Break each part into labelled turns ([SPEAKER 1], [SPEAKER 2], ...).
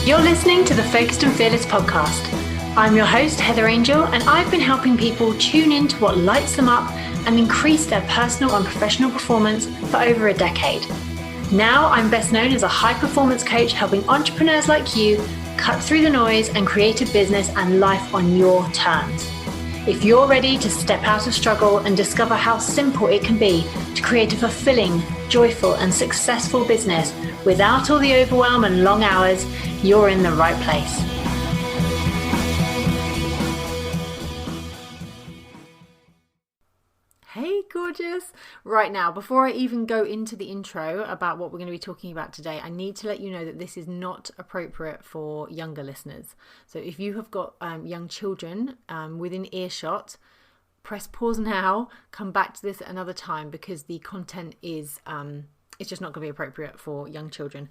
[SPEAKER 1] You're listening to the Focused and Fearless podcast. I'm your host, Heather Angel, and I've been helping people tune into what lights them up and increase their personal and professional performance for over a decade. Now I'm best known as a high-performance coach helping entrepreneurs like you cut through the noise and create a business and life on your terms. If you're ready to step out of struggle and discover how simple it can be to create a fulfilling, joyful, and successful business without all the overwhelm and long hours, you're in the right place.
[SPEAKER 2] Hey, gorgeous. Right now, before I even go into the intro about what we're going to be talking about today, I need to let you know that this is not appropriate for younger listeners. So if you have got young children within earshot, press pause now, come back to this at another time, because the content is it's just not going to be appropriate for young children.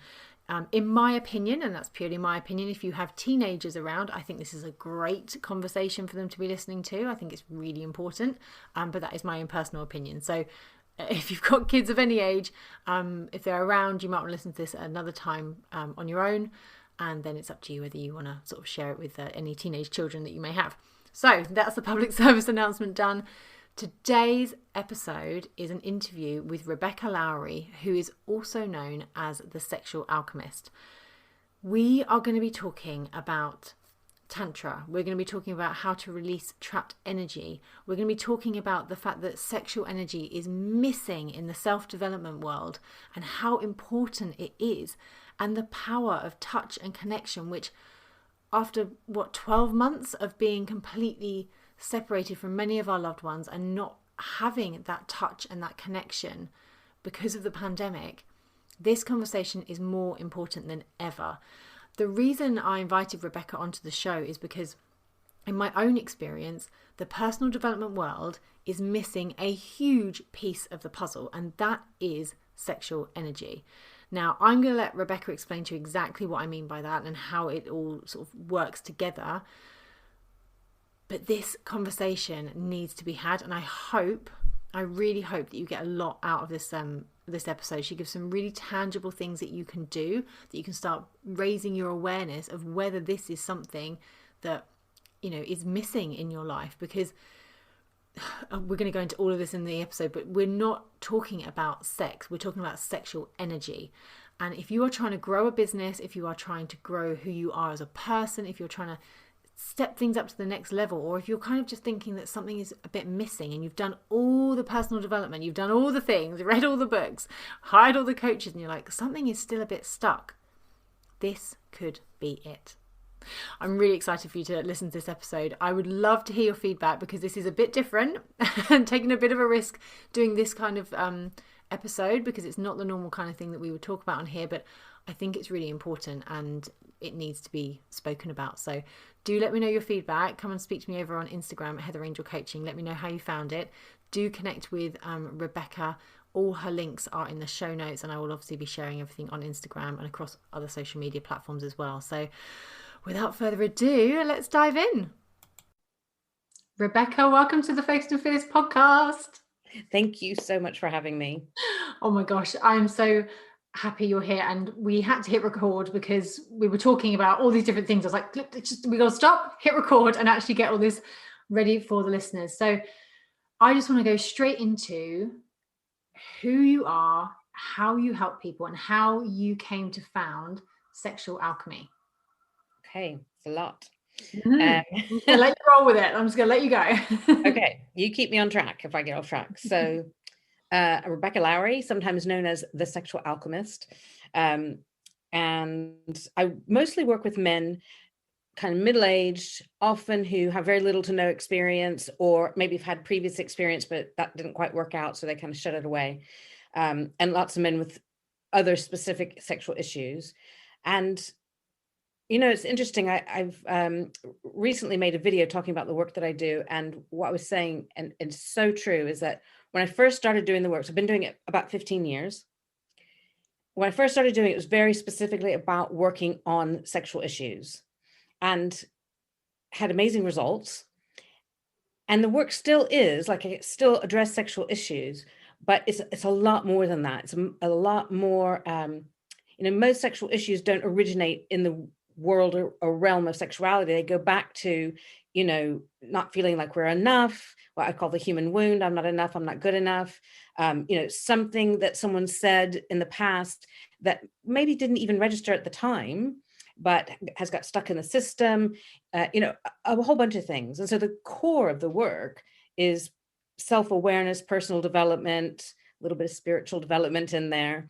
[SPEAKER 2] In my opinion, and that's purely my opinion, if you have teenagers around, I think this is a great conversation for them to be listening to. I think it's really important, but that is my own personal opinion. So if you've got kids of any age, if they're around, you might want to listen to this at another time on your own, and then it's up to you whether you want to sort of share it with any teenage children that you may have. So that's the public service announcement done. Today's episode is an interview with Rebecca Lowrie, who is also known as the Sexual Alchemist. We are going to be talking about Tantra. We're going to be talking about how to release trapped energy. We're going to be talking about the fact that sexual energy is missing in the self-development world and how important it is, and the power of touch and connection, which after 12 months of being completely separated from many of our loved ones and not having that touch and that connection because of the pandemic, this conversation is more important than ever. The reason I invited Rebecca onto the show is because in my own experience, the personal development world is missing a huge piece of the puzzle, and that is sexual energy. Now, I'm going to let Rebecca explain to you exactly what I mean by that and how it all sort of works together. But this conversation needs to be had, and I really hope that you get a lot out of this episode. She gives some really tangible things that you can do, that you can start raising your awareness of whether this is something that, you know, is missing in your life. Because we're going to go into all of this in the episode, but we're not talking about sex. We're talking about sexual energy. And if you are trying to grow a business, if you are trying to grow who you are as a person, if you're trying to step things up to the next level, or if you're kind of just thinking that something is a bit missing and you've done all the personal development, you've done all the things, read all the books, hired all the coaches, and you're like, something is still a bit stuck, this could be it. I'm really excited for you to listen to this episode. I would love to hear your feedback, because this is a bit different and taking a bit of a risk doing this kind of episode, because it's not the normal kind of thing that we would talk about on here, but I think it's really important and it needs to be spoken about. So do let me know your feedback. Come and speak to me over on Instagram at Heather Angel Coaching. Let me know how you found it. Do connect with Rebecca. All her links are in the show notes, and I will obviously be sharing everything on Instagram and across other social media platforms as well. So without further ado, let's dive in. Rebecca, welcome to the Focused and Fearless podcast.
[SPEAKER 3] Thank you so much for having me.
[SPEAKER 2] Oh my gosh, I'm so happy you're here, and we had to hit record because we were talking about all these different things. I was like, we got to stop, hit record, and actually get all this ready for the listeners. So I just want to go straight into who you are, how you help people, and how you came to found Sexual Alchemy.
[SPEAKER 3] Okay, it's a lot.
[SPEAKER 2] I'm just gonna let you roll with it. I'm just gonna let you go.
[SPEAKER 3] Okay, you keep me on track if I get off track. So Rebecca Lowrie, sometimes known as the Sexual Alchemist. And I mostly work with men, kind of middle-aged, often who have very little to no experience, or maybe have had previous experience, but that didn't quite work out, so they kind of shut it away. And lots of men with other specific sexual issues. And, you know, it's interesting. I've recently made a video talking about the work that I do. And what I was saying, and it's so true, is that when I first started doing the work, so I've been doing it about 15 years. When I first started doing it, it was very specifically about working on sexual issues, and had amazing results. And the work still is, like, I still address sexual issues, but it's a lot more than that. It's a lot more, most sexual issues don't originate in the world or realm of sexuality. They go back to, not feeling like we're enough, what I call the human wound. I'm not enough. I'm not good enough. Something that someone said in the past that maybe didn't even register at the time, but has got stuck in the system, a whole bunch of things. And so the core of the work is self-awareness, personal development, a little bit of spiritual development in there.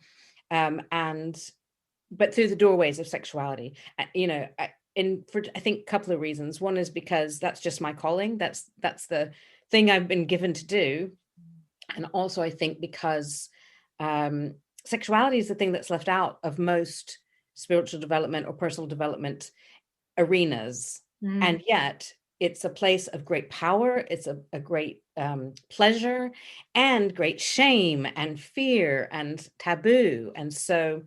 [SPEAKER 3] But through the doorways of sexuality, for I think a couple of reasons. One is because that's just my calling. That's the thing I've been given to do. And also I think because sexuality is the thing that's left out of most spiritual development or personal development arenas. And yet it's a place of great power. It's a great pleasure and great shame and fear and taboo. And so,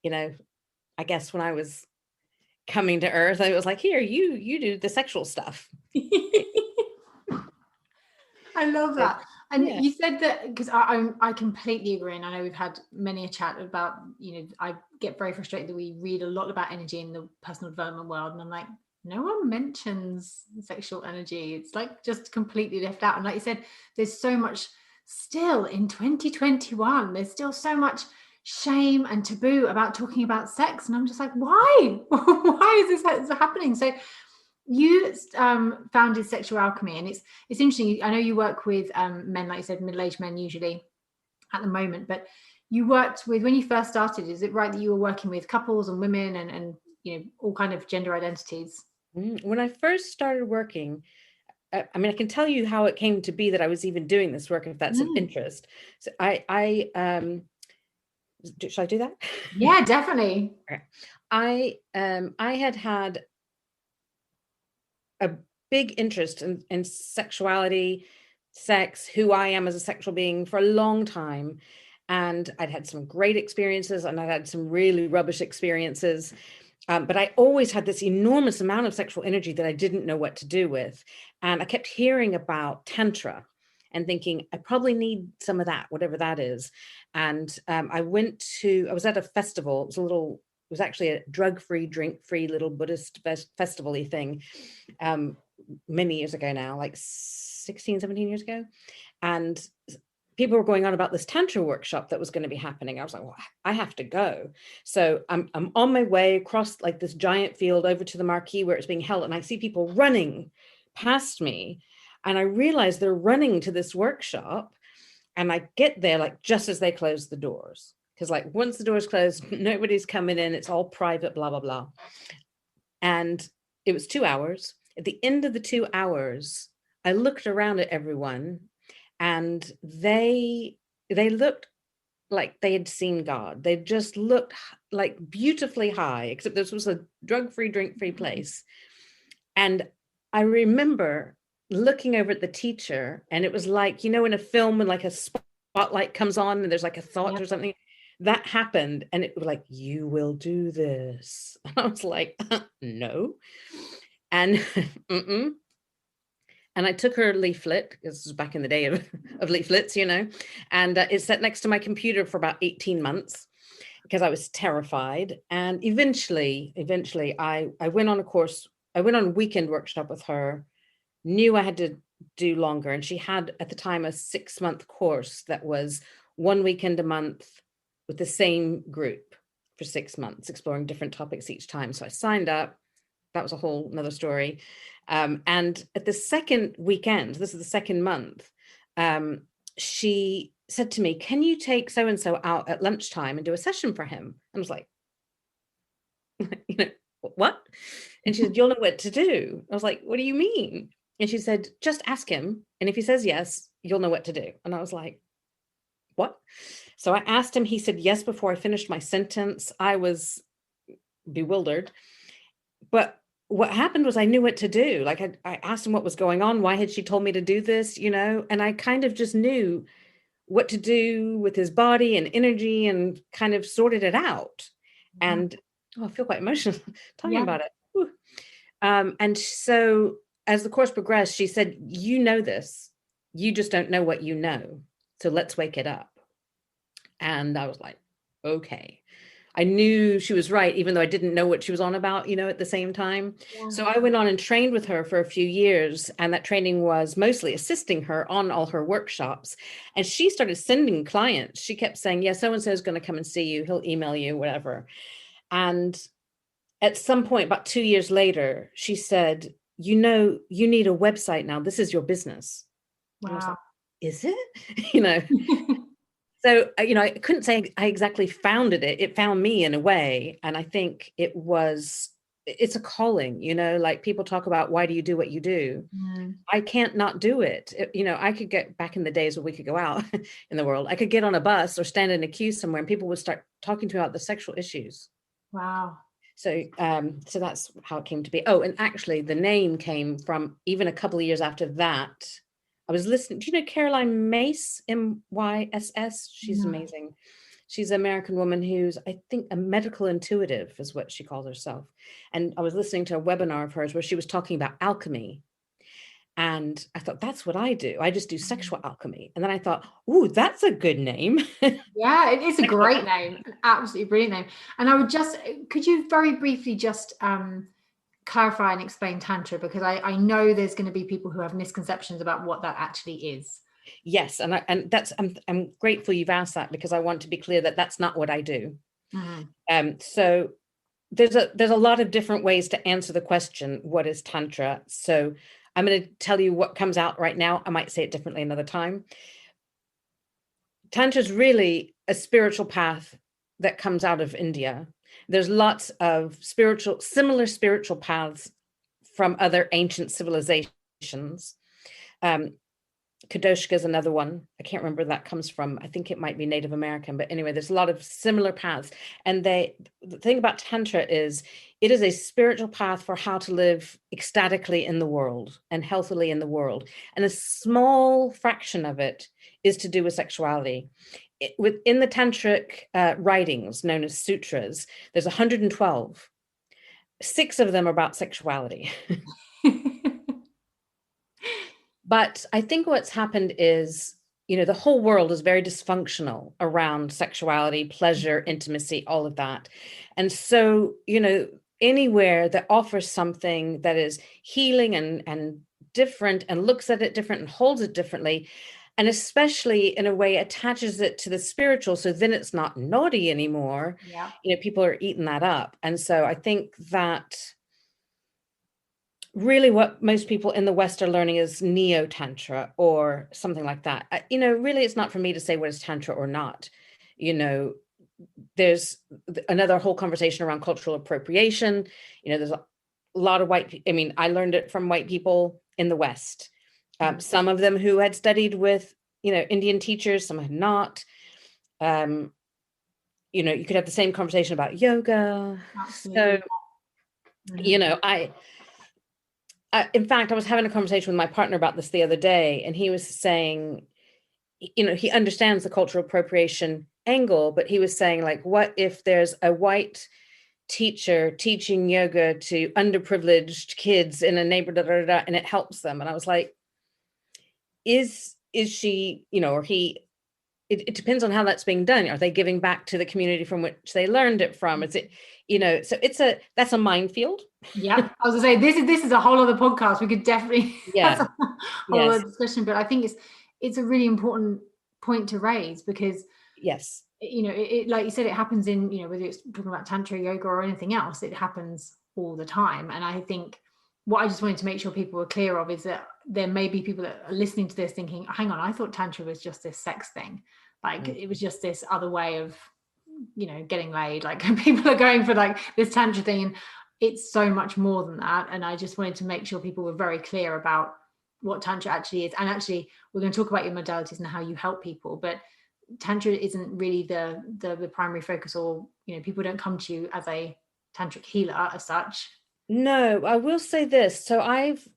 [SPEAKER 3] I guess when I was coming to Earth, I was like, here, you do the sexual stuff.
[SPEAKER 2] I love that. And you said that, because I completely agree. And I know we've had many a chat about, I get very frustrated that we read a lot about energy in the personal development world. And I'm like, no one mentions sexual energy. It's like just completely left out. And like you said, there's so much still in 2021, there's still so much shame and taboo about talking about sex. And I'm just like, why? Why is this happening? So you founded Sexual Alchemy, and it's interesting. I know you work with men, like you said, middle-aged men usually at the moment, but you worked with, when you first started, is it right that you were working with couples and women and all kind of gender identities?
[SPEAKER 3] When I first started working, I can tell you how it came to be that I was even doing this work, if that's of interest. So should I do that?
[SPEAKER 2] Yeah, definitely.
[SPEAKER 3] I had a big interest in sexuality, sex, who I am as a sexual being for a long time. And I'd had some great experiences and I'd had some really rubbish experiences. But I always had this enormous amount of sexual energy that I didn't know what to do with. And I kept hearing about Tantra and thinking, I probably need some of that, whatever that is. And I was at a festival. It was actually a drug-free, drink-free little Buddhist festival-y thing many years ago now, like 16, 17 years ago. And people were going on about this Tantra workshop that was going to be happening. I was like, well, I have to go. So I'm on my way across like this giant field over to the marquee where it's being held. And I see people running past me. And I realize they're running to this workshop. And I get there like just as they close the doors. Because like once the doors close, nobody's coming in. It's all private, blah, blah, blah. And it was 2 hours. At the end of the 2 hours, I looked around at everyone and they looked like they had seen God. They just looked like beautifully high, except this was a drug-free, drink-free place. And I remember looking over at the teacher, and it was like, in a film when like a spotlight comes on and there's like a thought or something that happened. And it was like, you will do this. And I was like, no. And and I took her leaflet, this was back in the day of leaflets, and it sat next to my computer for about 18 months because I was terrified. And eventually I went on a course. I went on a weekend workshop with her, knew I had to do longer. And she had at the time a 6-month course that was 1 weekend a month with the same group for 6 months, exploring different topics each time. So I signed up. That was a whole nother story. And at the second weekend, this is the second month, she said to me, can you take so-and-so out at lunchtime and do a session for him? I was like, what? And she said, you'll know what to do. I was like, what do you mean? And she said, just ask him. And if he says yes, you'll know what to do. And I was like, what? So I asked him, he said yes before I finished my sentence. I was bewildered. But what happened was I knew what to do. Like I asked him what was going on. Why had she told me to do this, and I kind of just knew what to do with his body and energy and kind of sorted it out. And I feel quite emotional talking about it. And so as the course progressed, she said, you know this, you just don't know what you know. So let's wake it up. And I was like, okay. I knew she was right, even though I didn't know what she was on about, at the same time. Yeah. So I went on and trained with her for a few years. And that training was mostly assisting her on all her workshops. And she started sending clients. She kept saying, yeah, so-and-so is going to come and see you. He'll email you, whatever. And at some point, about 2 years later, she said, you need a website now. This is your business.
[SPEAKER 2] Wow.
[SPEAKER 3] And I was like, is it? So, I couldn't say I exactly founded it. It found me in a way. And I think it's a calling, like people talk about, why do you do what you do? I can't not do it. I could get back in the days where we could go out in the world. I could get on a bus or stand in a queue somewhere and people would start talking to me about the sexual issues.
[SPEAKER 2] Wow.
[SPEAKER 3] So that's how it came to be. Oh, and actually the name came from even a couple of years after that. I was listening. Do you know Caroline Myss, Myss? She's amazing. She's an American woman who's, I think, a medical intuitive is what she calls herself. And I was listening to a webinar of hers where she was talking about alchemy. And I thought, that's what I do. I just do sexual alchemy. And then I thought, ooh, that's a good name.
[SPEAKER 2] Yeah, it is a great name. An absolutely brilliant name. And could you very briefly just clarify and explain Tantra, because I know there's going to be people who have misconceptions about what that actually is.
[SPEAKER 3] Yes, and that's I'm grateful you've asked that, because I want to be clear that that's not what I do. So there's a lot of different ways to answer the question, what is Tantra? So I'm going to tell you what comes out right now. I might say it differently another time. Tantra is really a spiritual path that comes out of India. There's lots of similar spiritual paths from other ancient civilizations. Kadoshka is another one. I can't remember where that comes from. I think it might be Native American, but anyway, there's a lot of similar paths. And the thing about Tantra is it is a spiritual path for how to live ecstatically in the world and healthily in the world. And a small fraction of it is to do with sexuality. Within the tantric writings known as sutras, there's 112. 6 of them are about sexuality. But I think what's happened is, the whole world is very dysfunctional around sexuality, pleasure, intimacy, all of that. And so, anywhere that offers something that is healing and different and looks at it different and holds it differently, and especially in a way attaches it to the spiritual, so then it's not naughty anymore.
[SPEAKER 2] Yeah.
[SPEAKER 3] People are eating that up. And so I think that really what most people in the West are learning is neo-tantra or something like that. Really, it's not for me to say what is tantra or not. There's another whole conversation around cultural appropriation. There's a lot of I learned it from white people in the West. Some of them who had studied with, Indian teachers, some had not. You could have the same conversation about yoga. Absolutely. So, in fact, I was having a conversation with my partner about this the other day, and he was saying, he understands the cultural appropriation angle, but he was saying, like, what if there's a white teacher teaching yoga to underprivileged kids in a neighborhood, and it helps them? And I was like, is she, or he, it depends on how that's being done. Are they giving back to the community from which they learned it from? Is it, so that's a minefield.
[SPEAKER 2] Yeah, I was gonna say this is a whole other podcast. We could definitely have a whole other discussion, but I think it's a really important point to raise, because
[SPEAKER 3] yes,
[SPEAKER 2] it like you said, it happens in, whether it's talking about tantra, yoga, or anything else, it happens all the time. And I think what I just wanted to make sure people were clear of is that there may be people that are listening to this thinking, hang on, I thought tantra was just this sex thing, like it was just this other way of getting laid, like people are going for like this tantra thing, and it's so much more than that. And I just wanted to make sure people were very clear about what tantra actually is. And actually, we're going to talk about your modalities and how you help people, but tantra isn't really the primary focus, or people don't come to you as a tantric healer as such.
[SPEAKER 3] No, I will say this. So I've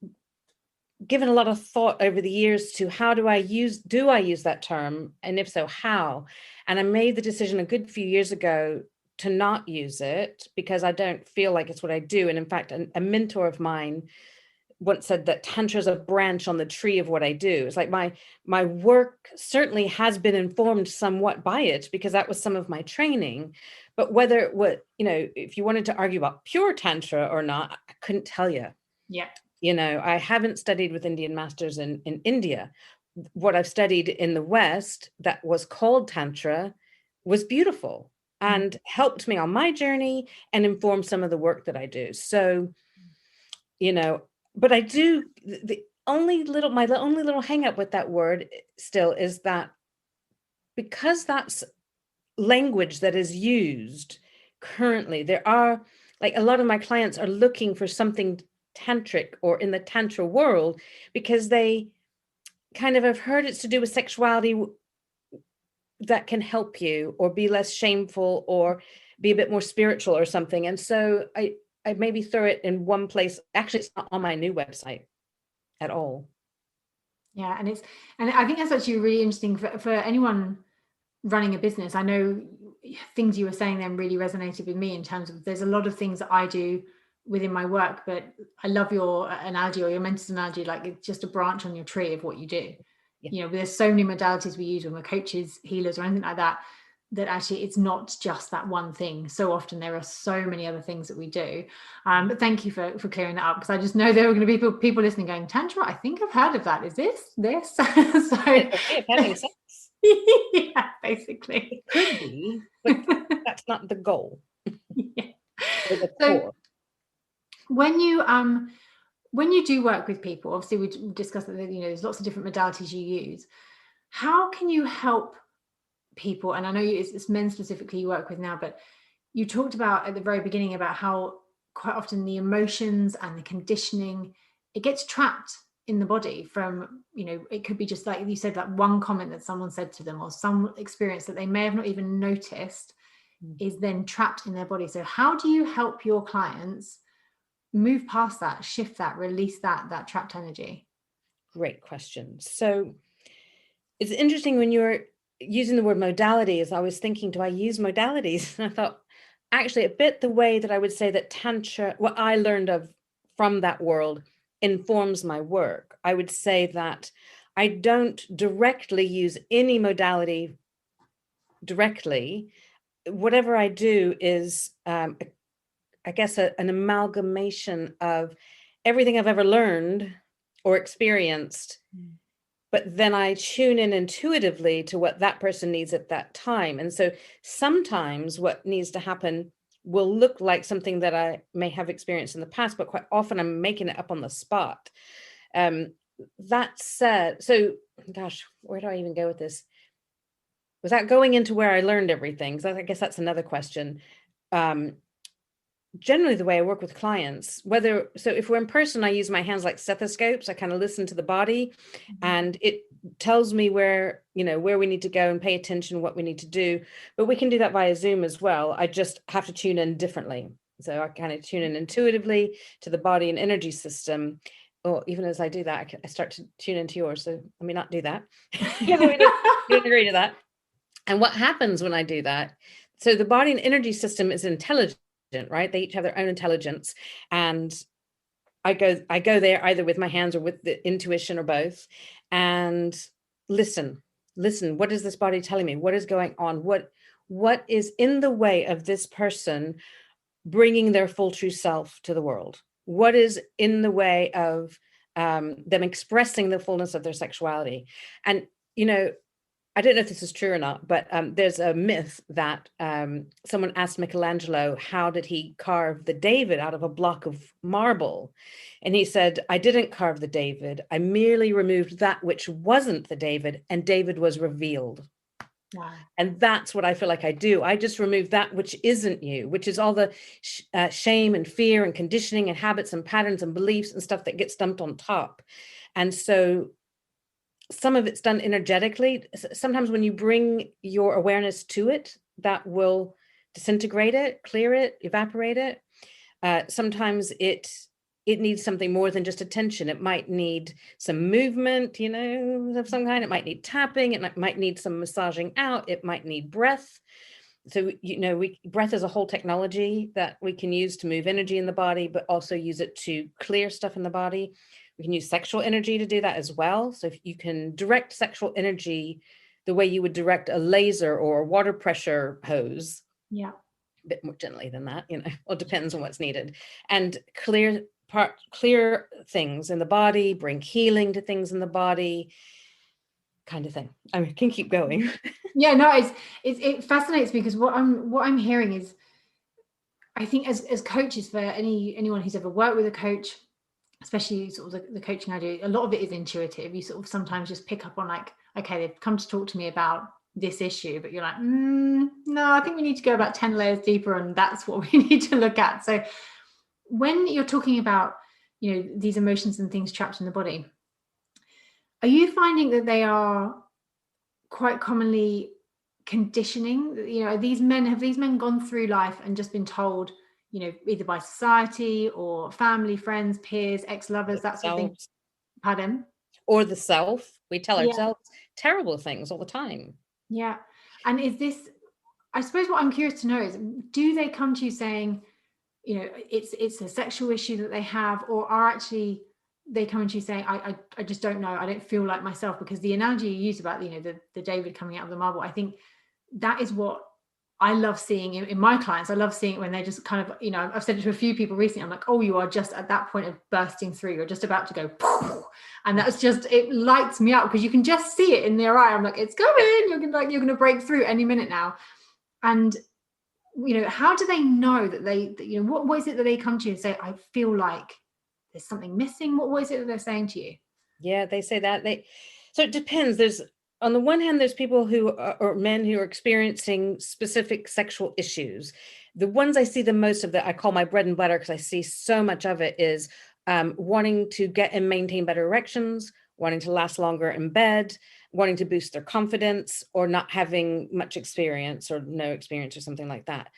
[SPEAKER 3] given a lot of thought over the years to how do I use that term, and if so, how? And I made the decision a good few years ago to not use it, because I don't feel like it's what I do. And in fact, a mentor of mine once said that Tantra is a branch on the tree of what I do. It's like my work certainly has been informed somewhat by it, because that was some of my training. But whether it would, if you wanted to argue about pure Tantra or not, I couldn't tell you.
[SPEAKER 2] Yeah.
[SPEAKER 3] I haven't studied with Indian masters in India. What I've studied in the West that was called Tantra was beautiful and helped me on my journey and informed some of the work that I do. So, but I do, my only little hang up with that word still is that because that's language that is used currently, there are, like, a lot of my clients are looking for something tantric or in the Tantra world because they kind of have heard it's to do with sexuality that can help you or be less shameful or be a bit more spiritual or something. And so I maybe throw it in one place. Actually, it's not on my new website at all.
[SPEAKER 2] Yeah. And I think that's actually really interesting for anyone running a business. I know things you were saying then really resonated with me in terms of there's a lot of things that I do within my work, but I love your analogy or your mentor's analogy, like it's just a branch on your tree of what you do. Yeah. There's so many modalities we use when we're coaches, healers, or anything like that, that actually it's not just that one thing. So often there are so many other things that we do. But thank you for clearing that up, because I just know there are going to be people listening going, Tantra, I think I've heard of that. Is this? So
[SPEAKER 3] it's having sex.
[SPEAKER 2] Yeah, basically.
[SPEAKER 3] It could be, but that's not the goal.
[SPEAKER 2] Yeah.
[SPEAKER 3] Or the
[SPEAKER 2] So
[SPEAKER 3] core.
[SPEAKER 2] when you do work with people, obviously we discussed that there's lots of different modalities you use. How can you help people? And I know it's men specifically you work with now, but you talked about at the very beginning about how quite often the emotions and the conditioning, it gets trapped in the body from, it could be just like you said, that one comment that someone said to them or some experience that they may have not even noticed is then trapped in their body. So how do you help your clients move past that, shift that, release that trapped energy?
[SPEAKER 3] Great question. So it's interesting when you're using the word modalities. I was thinking, do I use modalities? And I thought, actually, a bit the way that I would say that Tantra, what I learned from that world, informs my work. I would say that I don't directly use any modality directly. Whatever I do is, I guess, an amalgamation of everything I've ever learned or experienced, but then I tune in intuitively to what that person needs at that time. And so sometimes what needs to happen will look like something that I may have experienced in the past, but quite often I'm making it up on the spot. That said, so gosh, where do I even go with this? Without going into where I learned everything, because I guess that's another question. Generally, the way I work with clients, if we're in person, I use my hands like stethoscopes. I kind of listen to the body, and it tells me where we need to go and pay attention, what we need to do. But we can do that via Zoom as well. I just have to tune in differently. So I kind of tune in intuitively to the body and energy system. Or even as I do that, I start to tune into yours. So let me not do that. We don't agree to that. And what happens when I do that? So the body and energy system is intelligent, right? They each have their own intelligence. And I go there either with my hands or with the intuition or both, and listen. What is this body telling me? What is going on? What is in the way of this person bringing their full true self to the world? What is in the way of them expressing the fullness of their sexuality? And, I don't know if this is true or not, but there's a myth that someone asked Michelangelo, how did he carve the David out of a block of marble? And he said, I didn't carve the David. I merely removed that which wasn't the David, and David was revealed. Wow. And that's what I feel like I do. I just remove that which isn't you, which is all the shame and fear and conditioning and habits and patterns and beliefs and stuff that gets dumped on top. And so some of it's done energetically. Sometimes when you bring your awareness to it, that will disintegrate it, clear it, evaporate it. Sometimes it needs something more than just attention. It might need some movement, of some kind. It might need tapping. It might need some massaging out. It might need breath. So, breath is a whole technology that we can use to move energy in the body, but also use it to clear stuff in the body. We can use sexual energy to do that as well. So if you can direct sexual energy the way you would direct a laser or a water pressure hose.
[SPEAKER 1] Yeah.
[SPEAKER 3] A bit more gently than that, it depends on what's needed. And clear things in the body, bring healing to things in the body, kind of thing. I can keep going.
[SPEAKER 1] Yeah, no, it fascinates me because what I'm hearing is, I think as coaches, for anyone who's ever worked with a coach, especially sort of the coaching I do, a lot of it is intuitive. You sort of sometimes just pick up on like, okay, they've come to talk to me about this issue, but you're like, no, I think we need to go about 10 layers deeper, and that's what we need to look at. So when you're talking about, these emotions and things trapped in the body, are you finding that they are quite commonly conditioning? Have these men gone through life and just been told, either by society or family, friends, peers, ex-lovers, that sort of thing? Pardon?
[SPEAKER 3] Or the self. We tell
[SPEAKER 1] Yeah.
[SPEAKER 3] ourselves terrible things all the time.
[SPEAKER 1] Yeah. And is this, I suppose what I'm curious to know is, do they come to you saying, it's a sexual issue that they have, or are actually they come to you saying, I just don't know, I don't feel like myself? Because the analogy you use about, the David coming out of the marble, I think that is what I love seeing in my clients. I love seeing it when they're just kind of, I've said it to a few people recently, I'm like, oh, you are just at that point of bursting through, you're just about to go poof, and that's just, it lights me up because you can just see it in their eye. I'm like, it's coming, you're going to break through any minute now. And how do they know that what is it that they come to you and say, I feel like there's something missing? What is it that they're saying to you?
[SPEAKER 3] Yeah, they say that. So it depends. There's, on the one hand, there's people who are, or men who are experiencing specific sexual issues. The ones I see the most of, that I call my bread and butter, because I see so much of it, is wanting to get and maintain better erections, wanting to last longer in bed, wanting to boost their confidence, or not having much experience or no experience or something like that.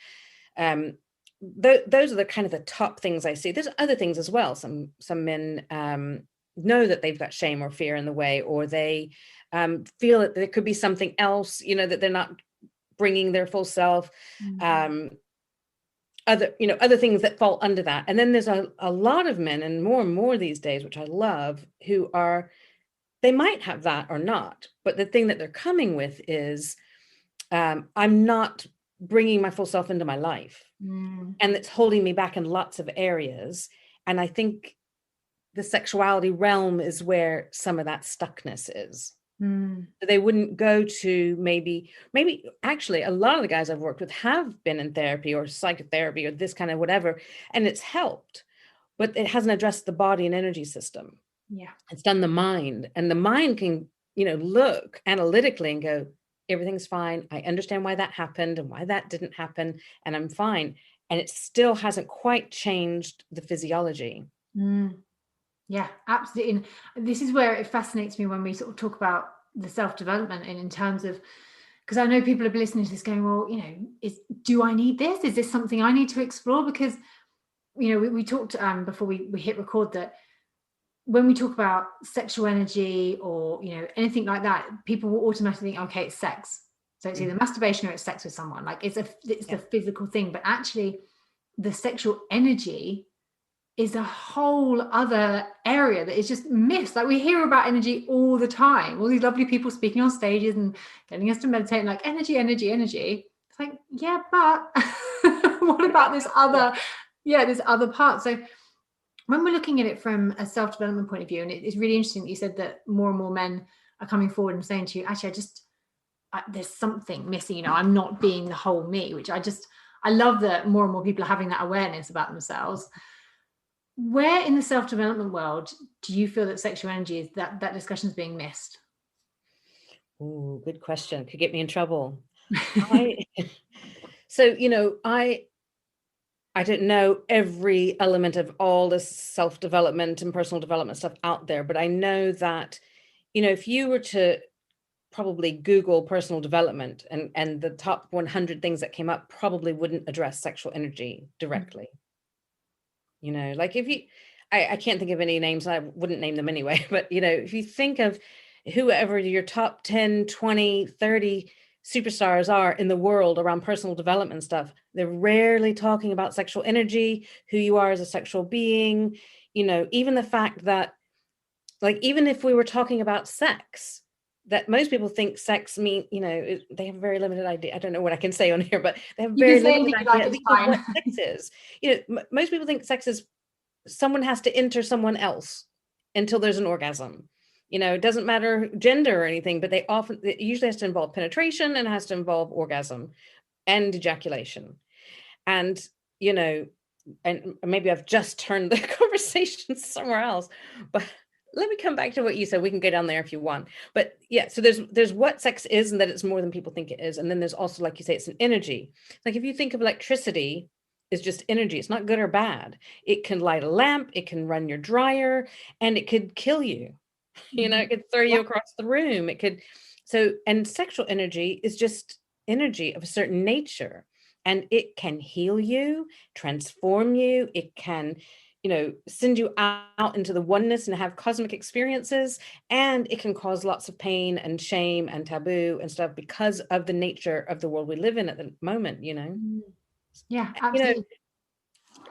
[SPEAKER 3] Those are the kind of the top things I see. There's other things as well. Some men know that they've got shame or fear in the way, or they feel that there could be something else, that they're not bringing their full self. Other things that fall under that. And then there's a lot of men, and more these days, which I love, who are, they might have that or not, but the thing that they're coming with is, I'm not bringing my full self into my life. And it's holding me back in lots of areas. And I think the sexuality realm is where some of that stuckness is. They wouldn't go to maybe actually a lot of the guys I've worked with have been in therapy or psychotherapy or this kind of whatever, and it's helped, but it hasn't addressed the body and energy system.
[SPEAKER 1] Yeah.
[SPEAKER 3] It's done the mind, and the mind can, look analytically and go, everything's fine. I understand why that happened and why that didn't happen, and I'm fine. And it still hasn't quite changed the physiology.
[SPEAKER 1] Yeah, absolutely. And this is where it fascinates me when we sort of talk about the self-development, and in terms of, because I know people have been listening to this going, well, do I need this? Is this something I need to explore? Because, we talked before we hit record that when we talk about sexual energy or, anything like that, people will automatically think, okay, it's sex. So it's either masturbation or it's sex with someone. Like it's a physical thing, but actually the sexual energy is a whole other area that is just missed. Like we hear about energy all the time, all these lovely people speaking on stages and getting us to meditate, and like energy. It's like, yeah, but what about this other part? So when we're looking at it from a self-development point of view, and it's really interesting that you said that more and more men are coming forward and saying to you, actually, there's something missing, I'm not being the whole me, which I love that more and more people are having that awareness about themselves. Where in the self-development world do you feel that sexual energy is, that discussion is being missed?
[SPEAKER 3] Oh, good question. Could get me in trouble. I don't know every element of all this self-development and personal development stuff out there, but I know that, if you were to probably Google personal development, and the top 100 things that came up probably wouldn't address sexual energy directly. Like if you, I can't think of any names, I wouldn't name them anyway, but if you think of whoever your top 10, 20, 30 superstars are in the world around personal development stuff, they're rarely talking about sexual energy, who you are as a sexual being, even the fact that, like, even if we were talking about sex, that most people think sex mean, they have a very limited idea. I don't know what I can say on here, but they have a very limited idea of what sex is. Most people think sex is someone has to enter someone else until there's an orgasm. It doesn't matter gender or anything, but it usually has to involve penetration and has to involve orgasm and ejaculation. And, and maybe I've just turned the conversation somewhere else, but let me come back to what you said. We can go down there if you want. But yeah, so there's what sex is, and that it's more than people think it is. And then there's also, like you say, it's an energy. Like if you think of electricity, is just energy. It's not good or bad. It can light a lamp, it can run your dryer, and it could kill you. It could throw you across the room. And sexual energy is just energy of a certain nature, and it can heal you, transform you. It can, send you out into the oneness and have cosmic experiences, and it can cause lots of pain and shame and taboo and stuff because of the nature of the world we live in at the moment,
[SPEAKER 2] Yeah, absolutely.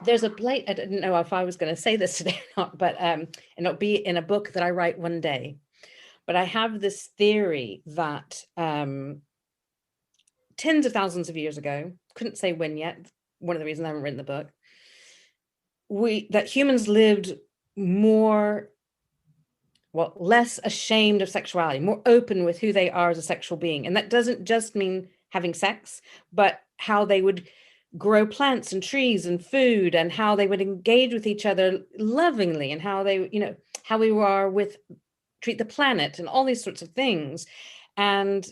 [SPEAKER 3] There's a plate, I didn't know if I was going to say this today or not, but and it'll be in a book that I write one day. But I have this theory that tens of thousands of years ago, couldn't say when yet, one of the reasons I haven't written the book, that humans lived less ashamed of sexuality, more open with who they are as a sexual being. And that doesn't just mean having sex, but how they would grow plants and trees and food, and how they would engage with each other lovingly, and how they, how we are treat the planet and all these sorts of things. And,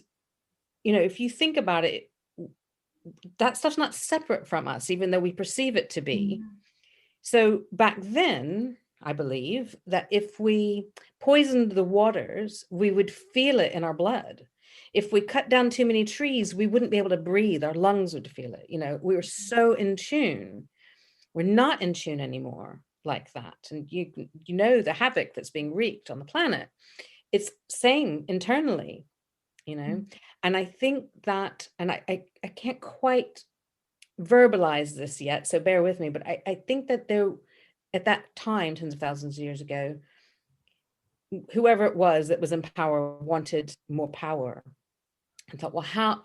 [SPEAKER 3] if you think about it, that stuff's not separate from us, even though we perceive it to be. So back then, I believe that if we poisoned the waters, we would feel it in our blood. If we cut down too many trees, we wouldn't be able to breathe. Our lungs would feel it. We were so in tune. We're not in tune anymore like that. And the havoc that's being wreaked on the planet. It's same internally, And I think that, and I can't quite verbalize this yet, so bear with me, but I think that at that time, tens of thousands of years ago, whoever it was that was in power wanted more power. And thought, well, how,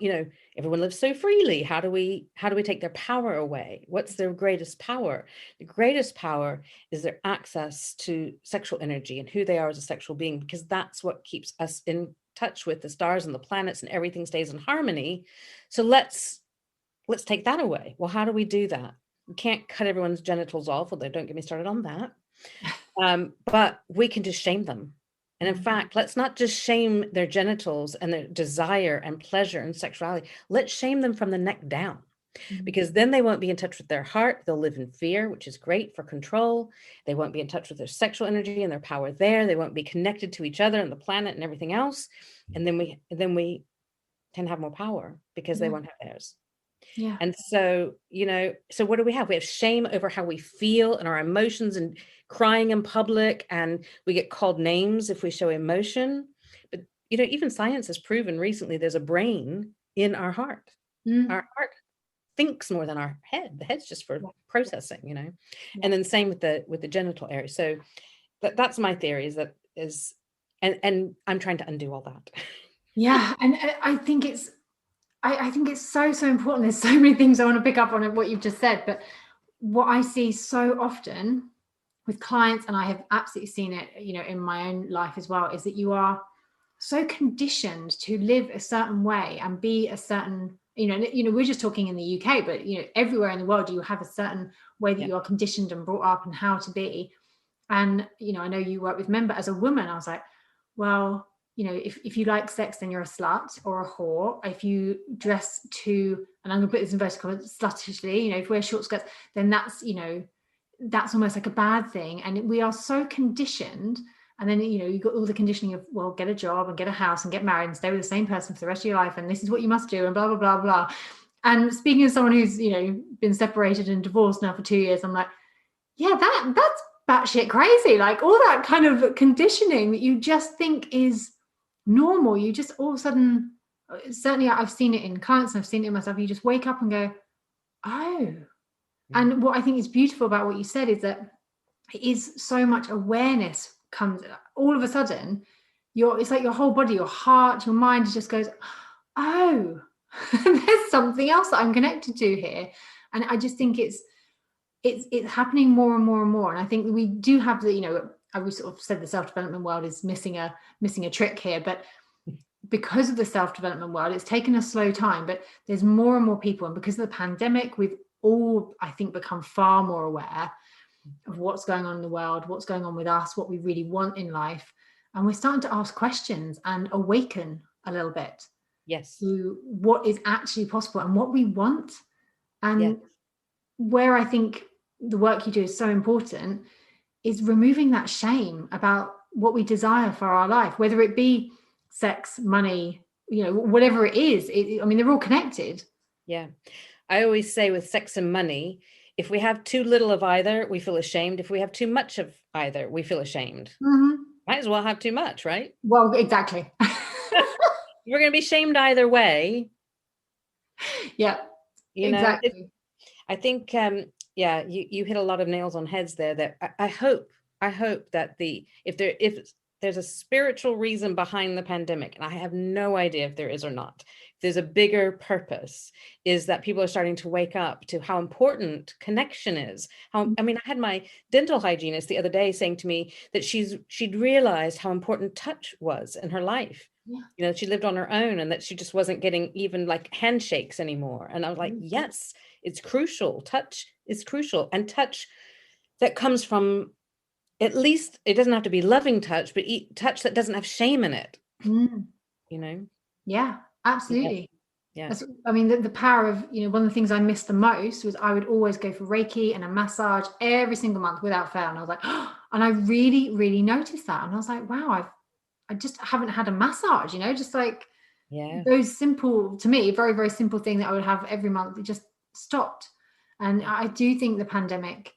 [SPEAKER 3] everyone lives so freely. How do we take their power away? What's their greatest power? The greatest power is their access to sexual energy and who they are as a sexual being, because that's what keeps us in touch with the stars and the planets, and everything stays in harmony. So let's take that away. Well, how do we do that? We can't cut everyone's genitals off, although don't get me started on that. But we can just shame them. And in fact, let's not just shame their genitals and their desire and pleasure and sexuality. Let's shame them from the neck down, because then they won't be in touch with their heart. They'll live in fear, which is great for control. They won't be in touch with their sexual energy and their power there. They won't be connected to each other and the planet and everything else. And then we can have more power because they won't have theirs.
[SPEAKER 2] Yeah.
[SPEAKER 3] And so, so what do we have? We have shame over how we feel and our emotions, and crying in public, and we get called names if we show emotion. But, even science has proven recently there's a brain in our heart. Our heart thinks more than our head. The head's just for processing, and then same with the genital area. So that's my theory, and I'm trying to undo all that.
[SPEAKER 2] Yeah. And I think it's so, so important. There's so many things I want to pick up on what you've just said, but what I see so often with clients, and I have absolutely seen it, in my own life as well, is that you are so conditioned to live a certain way and be a certain, we're just talking in the UK, but, everywhere in the world, you have a certain way that you are conditioned and brought up and how to be. And, I know you work with men, but as a woman, I was like, well, if you like sex, then you're a slut or a whore. If you dress to, and I'm going to put this in vertical, sluttishly, if you wear short skirts, then that's, that's almost like a bad thing. And we are so conditioned. And then, you've got all the conditioning of, well, get a job and get a house and get married and stay with the same person for the rest of your life. And this is what you must do, and blah, blah, blah, blah. And speaking as someone who's, been separated and divorced now for 2 years, I'm like, yeah, that's batshit crazy. Like all that kind of conditioning that you just think is normal, you just all of a sudden certainly I've seen it in clients and I've seen it in myself. You just wake up and go, oh. And what I think is beautiful about what you said is that it is so much awareness comes all of a sudden. It's like your whole body, your heart, your mind just goes, oh, there's something else that I'm connected to here. And I just think it's happening more and more and more. And I think we do have the, I sort of said the self-development world is missing a trick here, but because of the self-development world, it's taken a slow time, but there's more and more people. And because of the pandemic, we've all, I think, become far more aware of what's going on in the world, what's going on with us, what we really want in life. And we're starting to ask questions and awaken a little bit.
[SPEAKER 3] Yes.
[SPEAKER 2] To what is actually possible and what we want. And where I think the work you do is so important is removing that shame about what we desire for our life, whether it be sex, money, whatever it is. I mean, they're all connected.
[SPEAKER 3] Yeah. I always say with sex and money, if we have too little of either, we feel ashamed. If we have too much of either, we feel ashamed.
[SPEAKER 2] Mm-hmm.
[SPEAKER 3] Might as well have too much, right?
[SPEAKER 2] Well, exactly.
[SPEAKER 3] We're going to be shamed either way.
[SPEAKER 2] Yeah, exactly.
[SPEAKER 3] I think, you hit a lot of nails on heads there. That I hope that if there's a spiritual reason behind the pandemic, and I have no idea if there is or not, if there's a bigger purpose, is that people are starting to wake up to how important connection is. I had my dental hygienist the other day saying to me that she'd realized how important touch was in her life. Yeah. She lived on her own and that she just wasn't getting even like handshakes anymore. And I was like, yes, it's crucial. Touch is crucial. And touch that comes from, at least it doesn't have to be loving touch, but touch that doesn't have shame in it.
[SPEAKER 2] Yeah, absolutely.
[SPEAKER 3] Yeah.
[SPEAKER 2] The power of, one of the things I missed the most was I would always go for Reiki and a massage every single month without fail. And I was like, oh, and I really, really noticed that. And I was like, wow, I just haven't had a massage, just like those simple, to me, very, very simple thing that I would have every month. It just stopped. And I do think the pandemic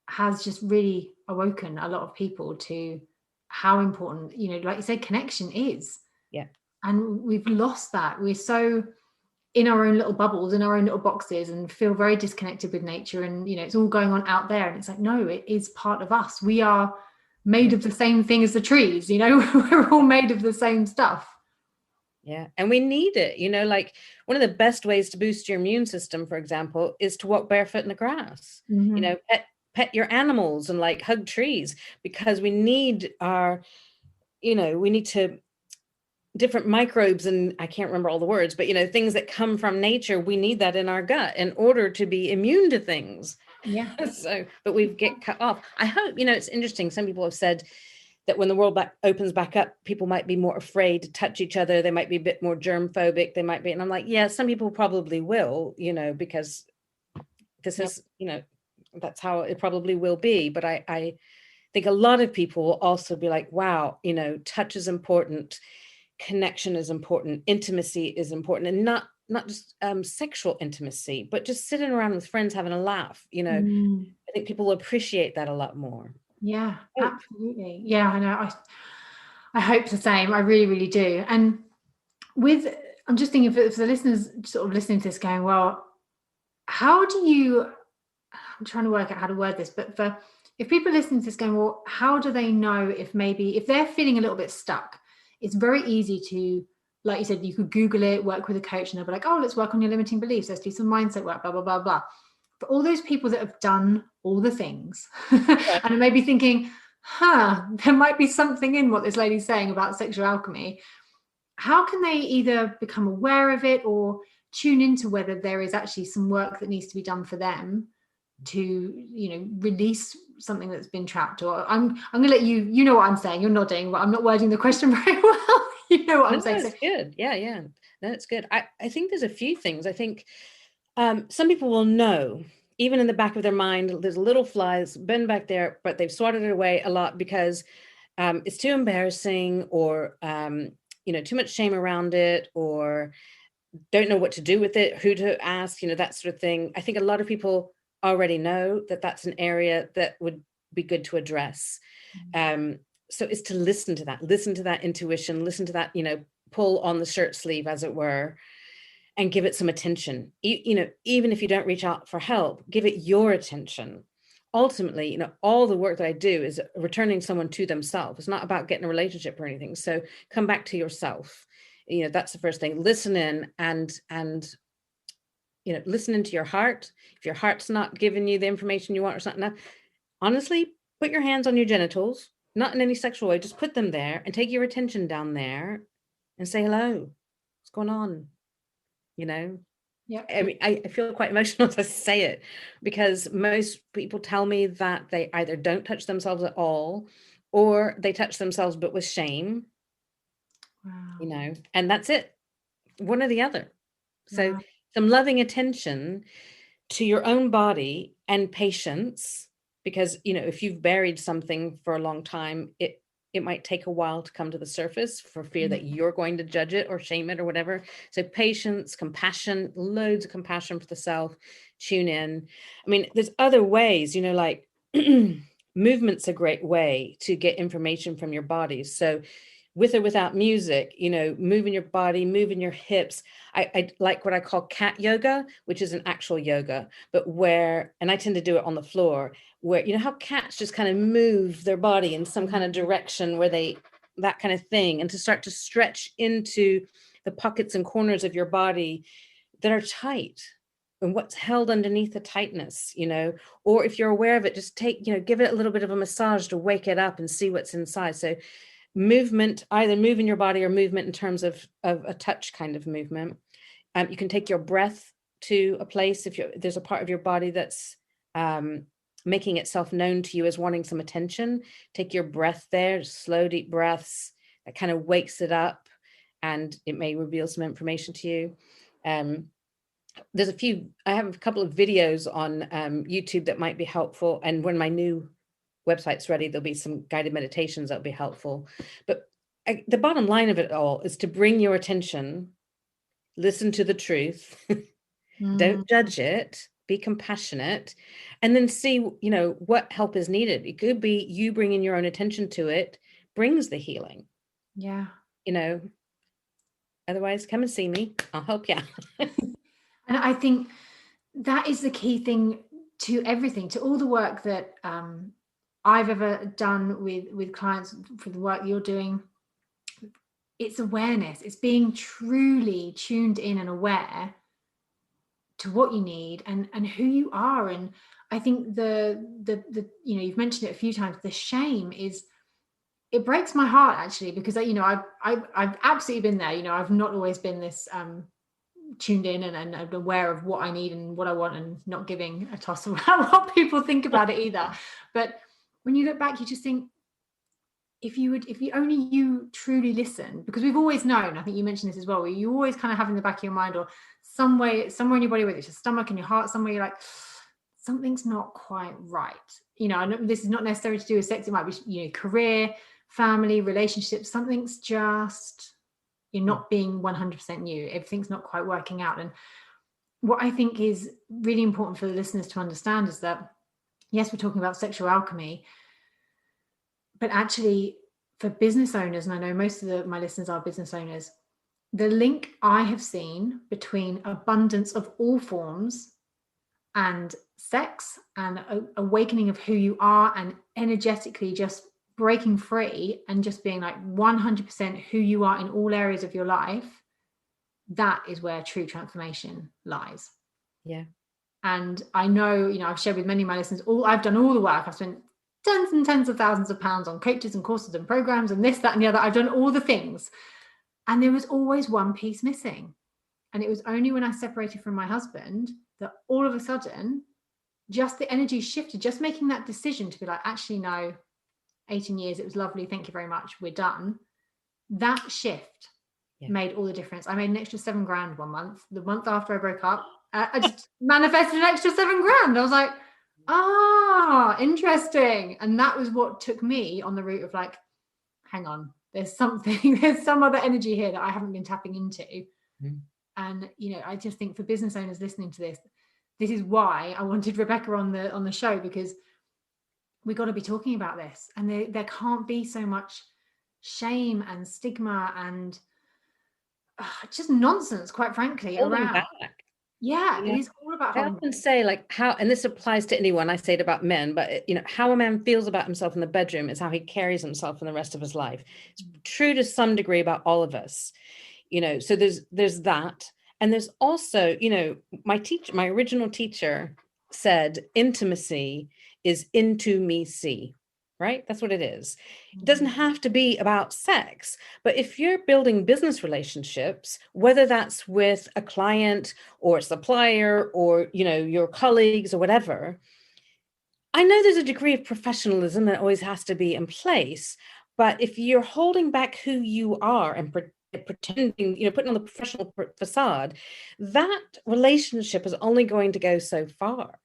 [SPEAKER 2] has just really awoken a lot of people to how important, like you said, connection is.
[SPEAKER 3] Yeah.
[SPEAKER 2] And we've lost that. We're so in our own little bubbles, in our own little boxes, and feel very disconnected with nature. And, it's all going on out there. And it's like, no, it is part of us. We are made of the same thing as the trees, we're all made of the same stuff.
[SPEAKER 3] Yeah. And we need it, like one of the best ways to boost your immune system, for example, is to walk barefoot in the grass, pet your animals and like hug trees, because we need different microbes, and I can't remember all the words, but things that come from nature, we need that in our gut in order to be immune to things.
[SPEAKER 2] Yeah.
[SPEAKER 3] But we get cut off. I hope, it's interesting. Some people have said that when the world opens back up, people might be more afraid to touch each other. They might be a bit more germ phobic. They might be, and I'm like, yeah, some people probably will, because this is, that's how it probably will be. But I think a lot of people will also be like, wow, touch is important. Connection is important. Intimacy is important. And not just sexual intimacy, but just sitting around with friends, having a laugh, I think people appreciate that a lot more.
[SPEAKER 2] Yeah, absolutely. Yeah, I know. I hope the same. I really, really do. And I'm just thinking for the listeners sort of listening to this going, well, how do you, I'm trying to work out how to word this, but if people listening to this going, well, how do they know if they're feeling a little bit stuck? It's very easy to, like you said, you could Google it, work with a coach, and they'll be like, oh, let's work on your limiting beliefs. Let's do some mindset work, blah, blah, blah, blah. For all those people that have done all the things and are maybe thinking, there might be something in what this lady's saying about sexual alchemy. How can they either become aware of it or tune into whether there is actually some work that needs to be done for them to, release something that's been trapped? Or I'm going to let you know what I'm saying. You're nodding, but I'm not wording the question very well. You know what I'm saying.
[SPEAKER 3] That's good. Yeah. That's good. I think there's a few things. I think some people will know, even in the back of their mind, there's a little fly that's been back there, but they've swatted it away a lot because it's too embarrassing, or, too much shame around it, or don't know what to do with it, who to ask, that sort of thing. I think a lot of people already know that that's an area that would be good to address. So it's to listen to that intuition, listen to that, pull on the shirt sleeve, as it were, and give it some attention. Even if you don't reach out for help, give it your attention. Ultimately, all the work that I do is returning someone to themselves. It's not about getting a relationship or anything. So come back to yourself. That's the first thing. Listen in and listen into your heart. If your heart's not giving you the information you want or something, honestly, put your hands on your genitals, not in any sexual way, just put them there and take your attention down there and say, hello, what's going on?
[SPEAKER 2] Yeah.
[SPEAKER 3] I mean, I feel quite emotional to say it, because most people tell me that they either don't touch themselves at all, or they touch themselves, but with shame,
[SPEAKER 2] Wow.
[SPEAKER 3] and that's it. One or the other. So
[SPEAKER 2] Wow.
[SPEAKER 3] some loving attention to your own body and patience, because, if you've buried something for a long time, it might take a while to come to the surface for fear that you're going to judge it or shame it or whatever. So patience, compassion, loads of compassion for the self, tune in. I mean, there's other ways, like movement's a great way to get information from your body. So with or without music, moving your body, moving your hips. I like what I call cat yoga, which is an actual yoga, but and I tend to do it on the floor, where, how cats just kind of move their body in some kind of direction that kind of thing. And to start to stretch into the pockets and corners of your body that are tight, and what's held underneath the tightness, or if you're aware of it, just give it a little bit of a massage to wake it up and see what's inside. So movement, either moving your body or movement in terms of a touch kind of movement. You can take your breath to a place if there's a part of your body that's making itself known to you as wanting some attention. Take your breath there, just slow, deep breaths. That kind of wakes it up, and it may reveal some information to you. I have a couple of videos on YouTube that might be helpful. And when my new website's ready, there'll be some guided meditations that'll be helpful. But the bottom line of it all is to bring your attention, listen to the truth, don't judge it, be compassionate, and then see, what help is needed. It could be you bringing your own attention to it brings the healing.
[SPEAKER 2] Yeah.
[SPEAKER 3] Otherwise, come and see me. I'll help you.
[SPEAKER 2] And I think that is the key thing to everything, to all the work that I've ever done with clients, for the work you're doing. It's awareness. It's being truly tuned in and aware to what you need and who you are. And I think the you've mentioned it a few times, the shame it breaks my heart, actually, because I've absolutely been there. I've not always been this tuned in and aware of what I need and what I want, and not giving a toss about what people think about it either. But when you look back, you just think, if you only truly listen, because we've always known, I think you mentioned this as well, where you always kind of have in the back of your mind, or somewhere in your body, whether it's your stomach and your heart, somewhere you're like, something's not quite right. I know this is not necessarily to do with sex. It might be, career, family, relationships. Something's just, you're not being 100% you. Everything's not quite working out. And what I think is really important for the listeners to understand is that, yes, we're talking about sexual alchemy, but actually for business owners, and I know most of my listeners are business owners, the link I have seen between abundance of all forms and sex and awakening of who you are, and energetically just breaking free and just being like 100% who you are in all areas of your life, that is where true transformation lies.
[SPEAKER 3] Yeah.
[SPEAKER 2] And I know, I've shared with many of my listeners, I've done all the work. I've spent tens and tens of thousands of pounds on coaches and courses and programs and this, that, and the other. I've done all the things. And there was always one piece missing. And it was only when I separated from my husband that all of a sudden, just the energy shifted, just making that decision to be like, actually, no, 18 years, it was lovely. Thank you very much. We're done. That shift made all the difference. I made an extra $7,000 one month. The month after I broke up, I just manifested an extra $7,000. I was like, interesting. And that was what took me on the route of like, hang on, there's some other energy here that I haven't been tapping into. And I just think for business owners listening to this is why I wanted Rebecca on the show, because we got to be talking about this, and there can't be so much shame and stigma and
[SPEAKER 1] it's just nonsense, quite frankly,
[SPEAKER 3] Holding
[SPEAKER 1] around.
[SPEAKER 3] back.
[SPEAKER 1] Yeah,
[SPEAKER 3] You
[SPEAKER 1] it
[SPEAKER 3] know,
[SPEAKER 1] is all about
[SPEAKER 3] I
[SPEAKER 1] holding.
[SPEAKER 3] often say, like, how, and this applies to anyone, I say it about men, but how a man feels about himself in the bedroom is how he carries himself in the rest of his life. It's true to some degree about all of us, so there's that. And there's also, my original teacher said intimacy is into me see, right? That's what it is. It doesn't have to be about sex, but if you're building business relationships, whether that's with a client or a supplier or, your colleagues or whatever, I know there's a degree of professionalism that always has to be in place, but if you're holding back who you are and pretending, putting on the professional facade, that relationship is only going to go so far.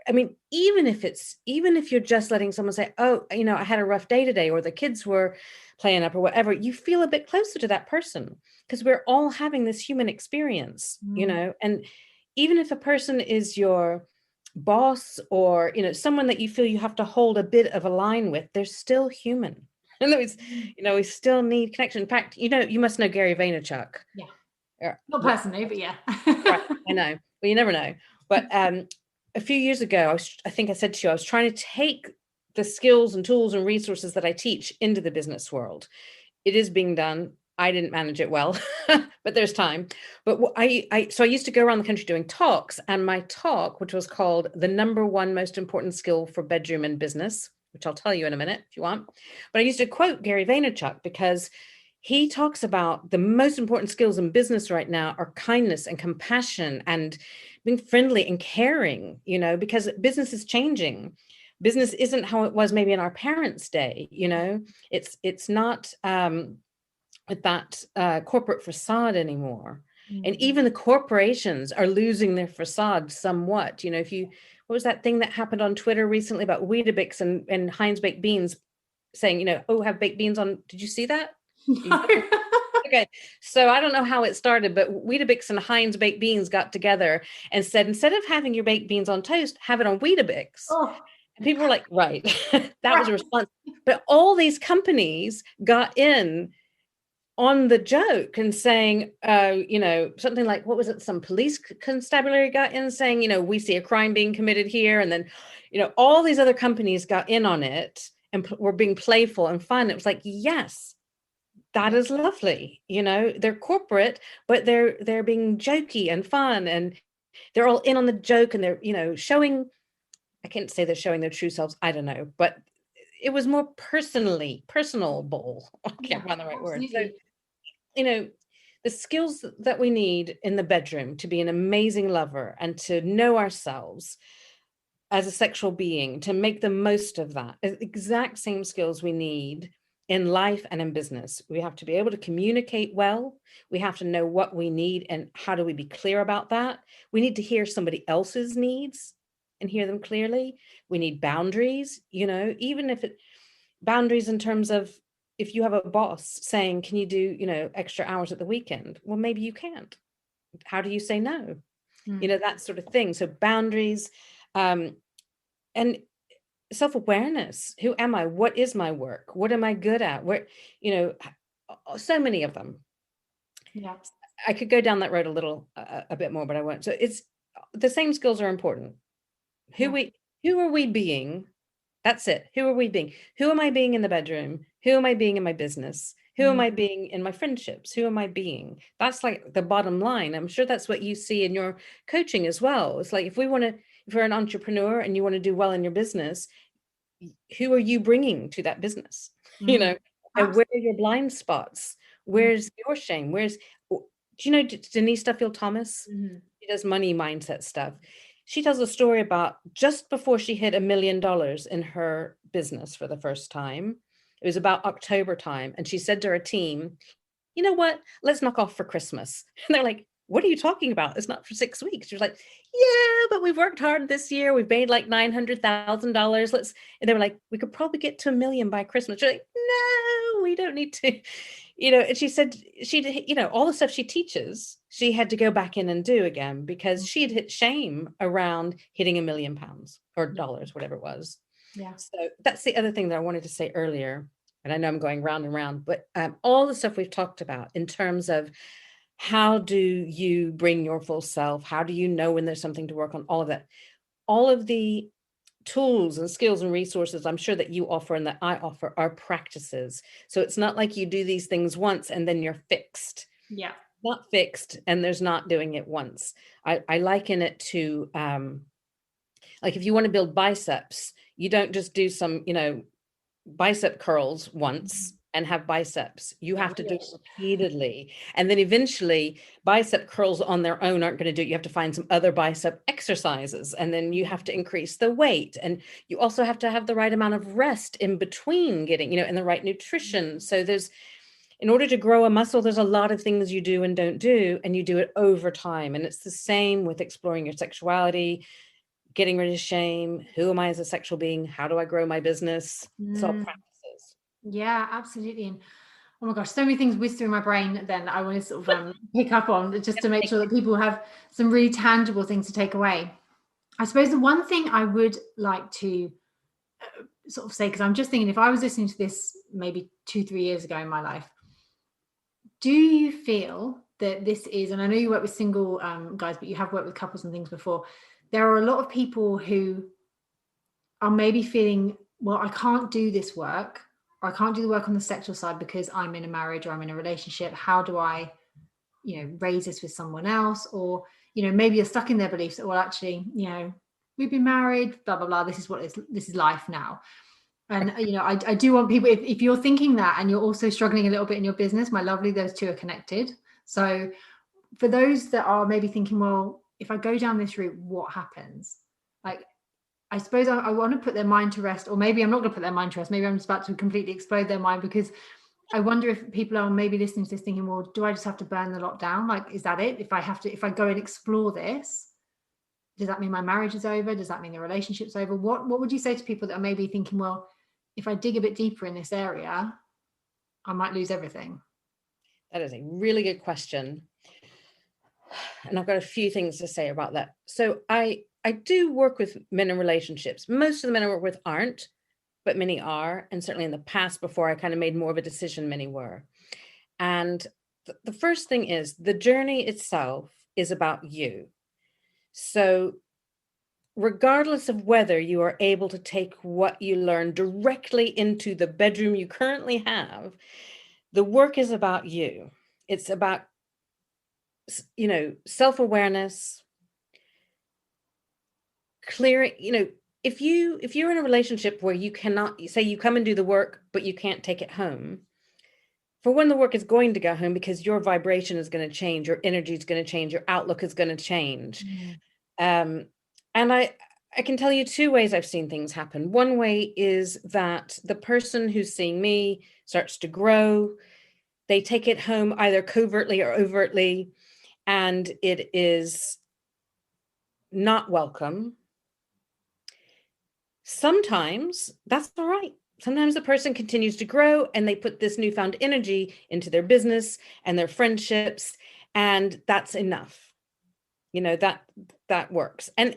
[SPEAKER 3] I mean, even if you're just letting someone say, oh, I had a rough day today, or the kids were playing up or whatever, you feel a bit closer to that person because we're all having this human experience, and even if a person is your boss or someone that you feel you have to hold a bit of a line with, they're still human. And we still need connection. In fact, you must know Gary Vaynerchuk.
[SPEAKER 1] Yeah, not personally, but yeah.
[SPEAKER 3] Right, I know, but you never know. But a few years ago, I think I said to you, I was trying to take the skills and tools and resources that I teach into the business world. It is being done. I didn't manage it well, but there's time. But so I used to go around the country doing talks, and my talk, which was called The Number One Most Important Skill for Bedroom and Business, which I'll tell you in a minute if you want. But I used to quote Gary Vaynerchuk because he talks about the most important skills in business right now are kindness and compassion and being friendly and caring, because business is changing. Business isn't how it was maybe in our parents' day, it's not with that corporate facade anymore. And even the corporations are losing their facade somewhat. What was that thing that happened on Twitter recently about Weetabix and Heinz baked beans saying, oh, have baked beans on, did you see that?
[SPEAKER 1] No.
[SPEAKER 3] Okay, so I don't know how it started, but Weetabix and Heinz baked beans got together and said, instead of having your baked beans on toast, have it on Weetabix.
[SPEAKER 1] Oh.
[SPEAKER 3] And people were like, right, that was a response. But all these companies got in on the joke and saying, something like, what was it? Some police constabulary got in saying, we see a crime being committed here. And then, all these other companies got in on it and were being playful and fun. It was like, yes, that is lovely. They're corporate, but they're being jokey and fun, and they're all in on the joke, and they're, showing, I can't say they're showing their true selves. I don't know, but it was more personable. I can't find the right word. So, the skills that we need in the bedroom to be an amazing lover and to know ourselves as a sexual being, to make the most of that, exact same skills we need in life and in business. We have to be able to communicate well. We have to know what we need and how do we be clear about that. We need to hear somebody else's needs and hear them clearly. We need boundaries, even if boundaries in terms of, if you have a boss saying, can you do, extra hours at the weekend? Well, maybe you can't. How do you say no? That sort of thing. So boundaries, and self-awareness. Who am I? What is my work? What am I good at? Where, so many of them.
[SPEAKER 1] Yeah.
[SPEAKER 3] I could go down that road a bit more, but I won't. So it's the same skills are important. Who are we being? That's it. Who are we being? Who am I being in the bedroom? Who am I being in my business? Who am I being in my friendships? Who am I being? That's like the bottom line. I'm sure that's what you see in your coaching as well. It's like, if you're an entrepreneur and you want to do well in your business, who are you bringing to that business? And where are your blind spots? Where's your shame? Do you know Denise Duffield-Thomas? She does money mindset stuff. She tells a story about just before she hit $1 million in her business for the first time. It was about October time. And she said to her team, you know what? Let's knock off for Christmas. And they're like, what are you talking about? It's not for 6 weeks. She was like, yeah, but we've worked hard this year. We've made like $900,000. And they were like, we could probably get to $1 million by Christmas. She's like, no, we don't need to. And she said all the stuff she teaches, she had to go back in and do again because she had hit shame around hitting £1 million or dollars, whatever it was.
[SPEAKER 1] Yeah.
[SPEAKER 3] So that's the other thing that I wanted to say earlier. and I know I'm going round and round, but all the stuff we've talked about in terms of how do you bring your full self? How do you know when there's something to work on? All of that, all of the tools and skills and resources I'm sure that you offer and that I offer are practices. So it's not like you do these things once and then you're fixed.
[SPEAKER 1] Yeah.
[SPEAKER 3] Not fixed, and there's not doing it once. I liken it to like if you want to build biceps, you don't just do some, bicep curls once and have biceps. You have to do it repeatedly. And then eventually bicep curls on their own aren't going to do it. You have to find some other bicep exercises, and then you have to increase the weight. And you also have to have the right amount of rest in between getting, and the right nutrition. So in order to grow a muscle, there's a lot of things you do and don't do, and you do it over time. And it's the same with exploring your sexuality, getting rid of shame. Who am I as a sexual being? How do I grow my business? It's all practices.
[SPEAKER 1] Yeah, absolutely. And oh my gosh, so many things whiz through my brain then that I want to sort of pick up on, just to make sure that people have some really tangible things to take away. I suppose the one thing I would like to sort of say, because I'm just thinking, if I was listening to this maybe 2-3 years ago in my life, do you feel that this is, and I know you work with single guys, but you have worked with couples and things before, there are a lot of people who are maybe feeling, well, I can't do this work, or I can't do the work on the sexual side because I'm in a marriage or I'm in a relationship. How do I, raise this with someone else? Or, maybe you're stuck in their beliefs that, well, actually, we've been married, blah, blah, blah. This is life now. And, I do want people, if you're thinking that and you're also struggling a little bit in your business, my lovely, those two are connected. So for those that are maybe thinking, well, if I go down this route, what happens? Like, I suppose I want to put their mind to rest, or maybe I'm not going to put their mind to rest. Maybe I'm just about to completely explode their mind, because I wonder if people are maybe listening to this thinking, well, do I just have to burn the lot down? Like, is that it? If I go and explore this, does that mean my marriage is over? Does that mean the relationship's over? What would you say to people that are maybe thinking, well, if I dig a bit deeper in this area, I might lose everything?
[SPEAKER 3] That is a really good question. And I've got a few things to say about that. So I do work with men in relationships. Most of the men I work with aren't, but many are. And certainly in the past, before I kind of made more of a decision, many were. And the first thing is the journey itself is about you. So regardless of whether you are able to take what you learn directly into the bedroom you currently have, the work is about you. It's about, self-awareness, clearing, if you're in a relationship where you cannot, say you come and do the work, but you can't take it home, for one, the work is going to go home because your vibration is going to change, your energy is going to change, your outlook is going to change. And I can tell you 2 ways I've seen things happen. One way is that the person who's seeing me starts to grow. They take it home either covertly or overtly, and it is not welcome. Sometimes that's all right. Sometimes the person continues to grow and they put this newfound energy into their business and their friendships, and that's enough. That works. And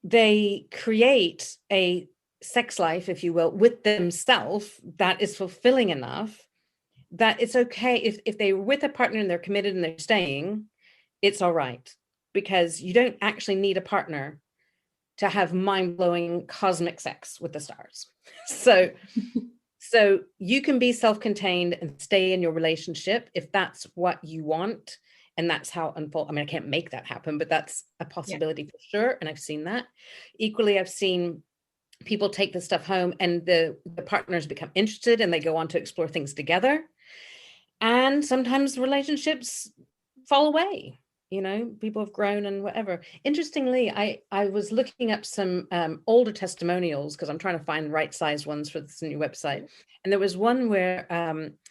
[SPEAKER 3] they create a sex life, if you will, with themselves that is fulfilling enough that it's okay if they're with a partner and they're committed and they're staying, it's all right, because you don't actually need a partner to have mind-blowing cosmic sex with the stars. So you can be self-contained and stay in your relationship if that's what you want. And that's how unfold. I mean, I can't make that happen, but that's a possibility for sure. And I've seen that. Equally, I've seen people take this stuff home and the partners become interested and they go on to explore things together. And sometimes relationships fall away. People have grown and whatever. Interestingly, I was looking up some older testimonials because I'm trying to find right-sized ones for this new website. And there was one where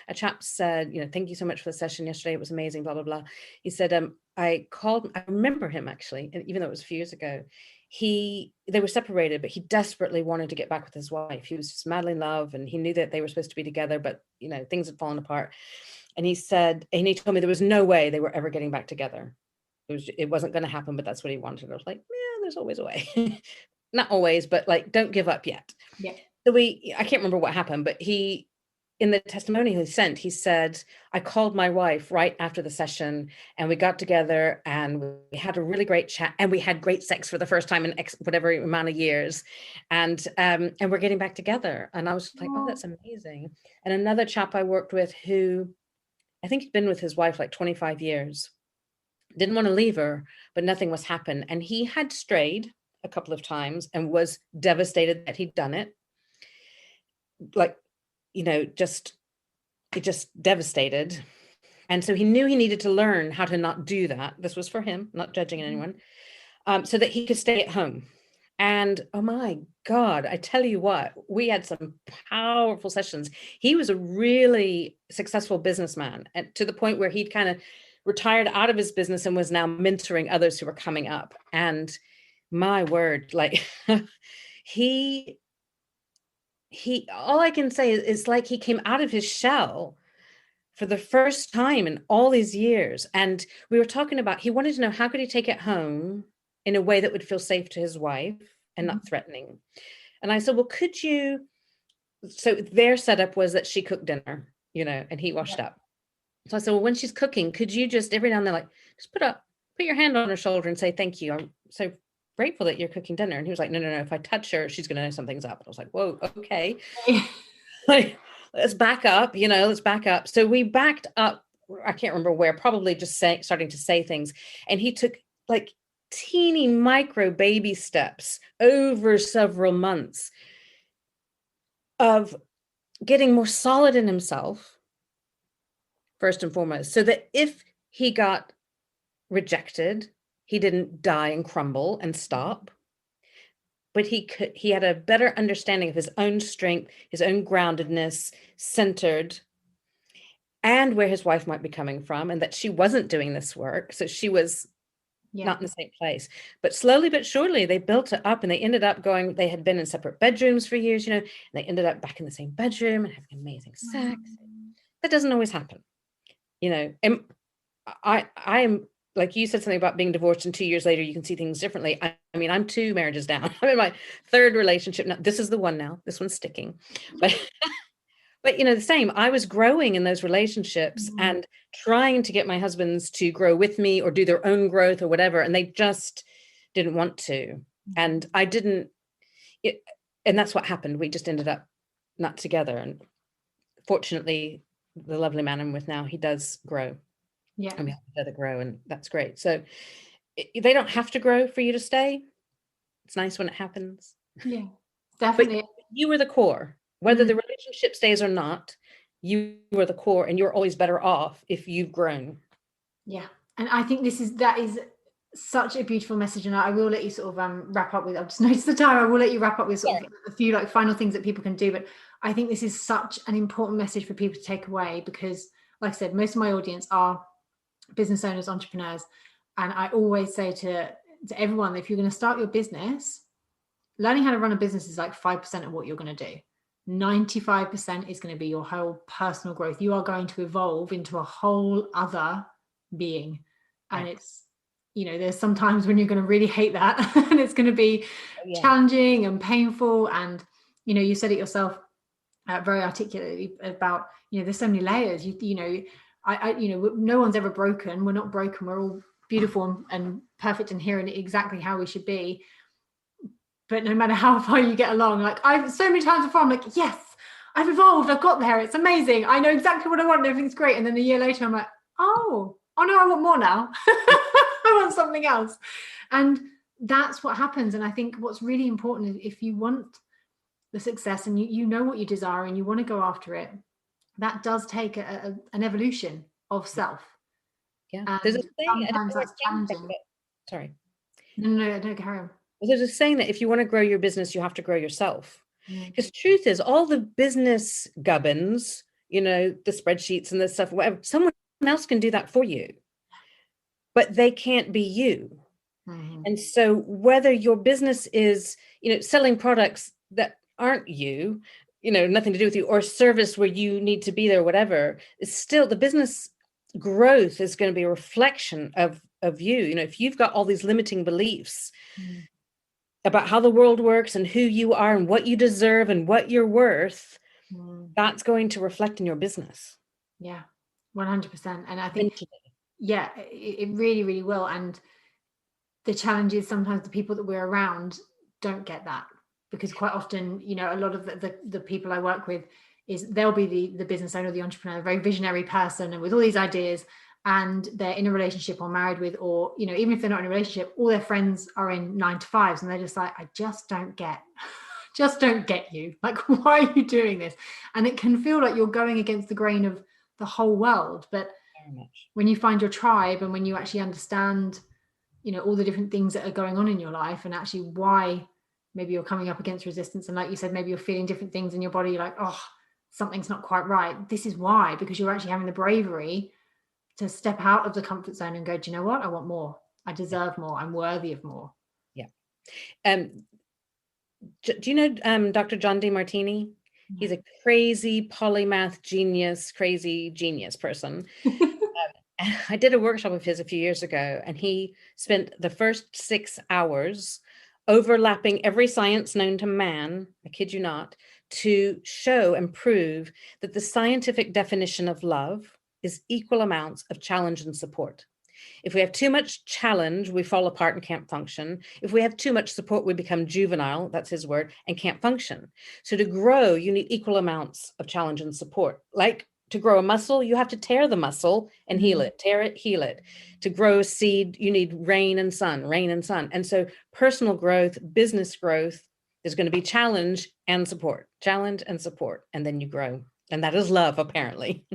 [SPEAKER 3] a chap said, thank you so much for the session yesterday. It was amazing, blah, blah, blah. He said, I remember him actually, and even though it was a few years ago, they were separated, but he desperately wanted to get back with his wife. He was just madly in love and he knew that they were supposed to be together, but things had fallen apart. And he told me there was no way they were ever getting back together. It wasn't going to happen, but that's what he wanted. I was like, yeah, there's always a way. Not always, but like, don't give up yet.
[SPEAKER 1] Yeah.
[SPEAKER 3] I can't remember what happened, but in the testimonial he sent, he said, I called my wife right after the session and we got together and we had a really great chat and we had great sex for the first time in whatever amount of years. And we're getting back together. And I was like, oh, that's amazing. And another chap I worked with who I think he'd been with his wife like 25 years, didn't want to leave her, but nothing was happening. And he had strayed a couple of times and was devastated that he'd done it. Like, just devastated. And so he knew he needed to learn how to not do that. This was for him, not judging anyone, so that he could stay at home. And oh my God, I tell you what, we had some powerful sessions. He was a really successful businessman, and to the point where he'd kind of retired out of his business and was now mentoring others who were coming up. And my word, like he all I can say is like he came out of his shell for the first time in all these years. And we were talking about, he wanted to know how could he take it home in a way that would feel safe to his wife and not threatening. And I said, well, could you, so their setup was that she cooked dinner, and he washed up. So I said, well, when she's cooking, could you just every now and then, like, just put your hand on her shoulder and say, thank you. I'm so grateful that you're cooking dinner. And he was like, no, if I touch her, she's going to know something's up. I was like, whoa, okay. Like, let's back up, let's back up. So we backed up, I can't remember where, probably just starting to say things. And he took like teeny micro baby steps over several months of getting more solid in himself, first and foremost, so that if he got rejected, he didn't die and crumble and stop, but he had a better understanding of his own strength, his own groundedness, centered, and where his wife might be coming from, and that she wasn't doing this work. So she was not in the same place. But slowly but surely, they built it up, and they ended up they had been in separate bedrooms for years, and they ended up back in the same bedroom and having amazing sex. That doesn't always happen, and I am, like you said something about being divorced and 2 years later, you can see things differently. I mean, I'm 2 marriages down. I'm in my 3rd relationship now. This is the one now. This one's sticking. But, the same. I was growing in those relationships and trying to get my husbands to grow with me or do their own growth or whatever. And they just didn't want to. And I didn't. And that's what happened. We just ended up not together. And fortunately, the lovely man I'm with now, he does grow. Yeah, and we have to let it grow, and that's great. So they don't have to grow for you to stay. It's nice when it happens.
[SPEAKER 2] Yeah, definitely.
[SPEAKER 3] But you were the core, whether the relationship stays or not. You were the core, and you're always better off if you've grown.
[SPEAKER 2] Yeah, and I think that is such a beautiful message, and I will let you sort of wrap up with. I've just noticed the time. I will let you wrap up with sort of a few like final things that people can do. But I think this is such an important message for people to take away because, like I said, most of my audience are business owners, entrepreneurs, and I always say to everyone, if you're going to start your business, learning how to run a business is like 5% of what you're going to do. 95% is going to be your whole personal growth. You are going to evolve into a whole other being, and it's there's some times when you're going to really hate that and it's going to be challenging and painful, and you said it yourself very articulately about there's so many layers. No one's ever broken. We're not broken. We're all beautiful and perfect and here and exactly how we should be. But no matter how far you get along, like I've so many times before, I'm like, yes, I've evolved. I've got there. It's amazing. I know exactly what I want. Everything's great. And then a year later, I'm like, oh no, I want more now. I want something else. And that's what happens. And I think what's really important is if you want the success and you know what you desire and you want to go after it, that does take an evolution of self.
[SPEAKER 3] Yeah.
[SPEAKER 2] And
[SPEAKER 3] there's a saying,
[SPEAKER 2] sometimes that's challenging.
[SPEAKER 3] Sorry.
[SPEAKER 2] No, carry on.
[SPEAKER 3] There's a saying that if you want to grow your business, you have to grow yourself. Because truth is, all the business gubbins, the spreadsheets and the stuff, whatever, someone else can do that for you, but they can't be you. And so whether your business is, selling products that aren't you, nothing to do with you, or service where you need to be there, whatever, it's still the business growth is going to be a reflection of you. If you've got all these limiting beliefs about how the world works and who you are and what you deserve and what you're worth, that's going to reflect in your business.
[SPEAKER 2] Yeah, 100%. And I think,
[SPEAKER 3] Eventually.
[SPEAKER 2] yeah, it really, really will. And the challenge is sometimes the people that we're around don't get that, because quite often, you know, a lot of the people I work with is they'll be the business owner, the entrepreneur, a very visionary person and with all these ideas, and they're in a relationship or married with, or, you know, even if they're not in a relationship, all their friends are in 9-to-5s and they're just like, I just don't get you. Like, why are you doing this? And it can feel like you're going against the grain of the whole world. But when you find your tribe and when you actually understand, you know, all the different things that are going on in your life and actually why maybe you're coming up against resistance, and like you said, maybe you're feeling different things in your body, you're like, oh, something's not quite right. This is why, because you're actually having the bravery to step out of the comfort zone and go, do you know what? I want more. I deserve more. I'm worthy of more.
[SPEAKER 3] Yeah. Do you know Dr. John DeMartini? He's a crazy polymath genius, crazy genius person. I did a workshop of his a few years ago, and he spent the first 6 hours overlapping every science known to man, I kid you not, to show and prove that the scientific definition of love is equal amounts of challenge and support. If we have too much challenge, we fall apart and can't function. If we have too much support, we become juvenile, that's his word, and can't function. So to grow, you need equal amounts of challenge and support. Like to grow a muscle, you have to tear the muscle and heal it, tear it, heal it. To grow a seed, you need rain and sun, rain and sun. And so personal growth, business growth, there's going to be challenge and support, and then you grow. And that is love, apparently.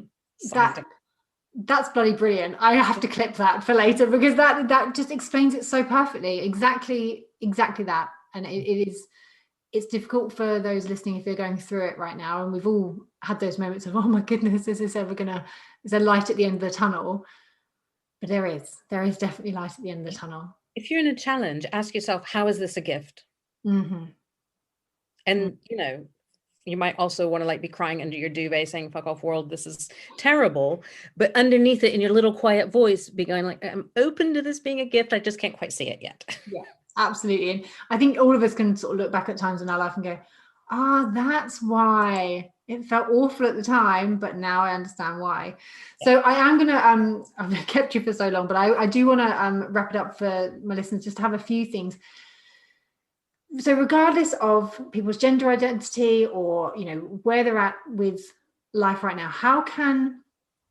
[SPEAKER 2] That's bloody brilliant. I have to clip that for later, because that just explains it so perfectly. Exactly that. And it's difficult for those listening if they're going through it right now. And we've all had those moments of, oh my goodness, is there light at the end of the tunnel? But there is definitely light at the end of the tunnel.
[SPEAKER 3] If you're in a challenge, ask yourself, how is this a gift?
[SPEAKER 2] Mm-hmm.
[SPEAKER 3] And, you know, you might also want to like be crying under your duvet saying, fuck off world, this is terrible. But underneath it, in your little quiet voice, be going like, I'm open to this being a gift. I just can't quite see it yet.
[SPEAKER 2] Yeah, absolutely. And I think all of us can sort of look back at times in our life and go, that's why it felt awful at the time, but now I understand why. Yeah. So I am going to, I've kept you for so long, but I do want to wrap it up for my listeners, just to have a few things. So regardless of people's gender identity or, you know, where they're at with life right now, how can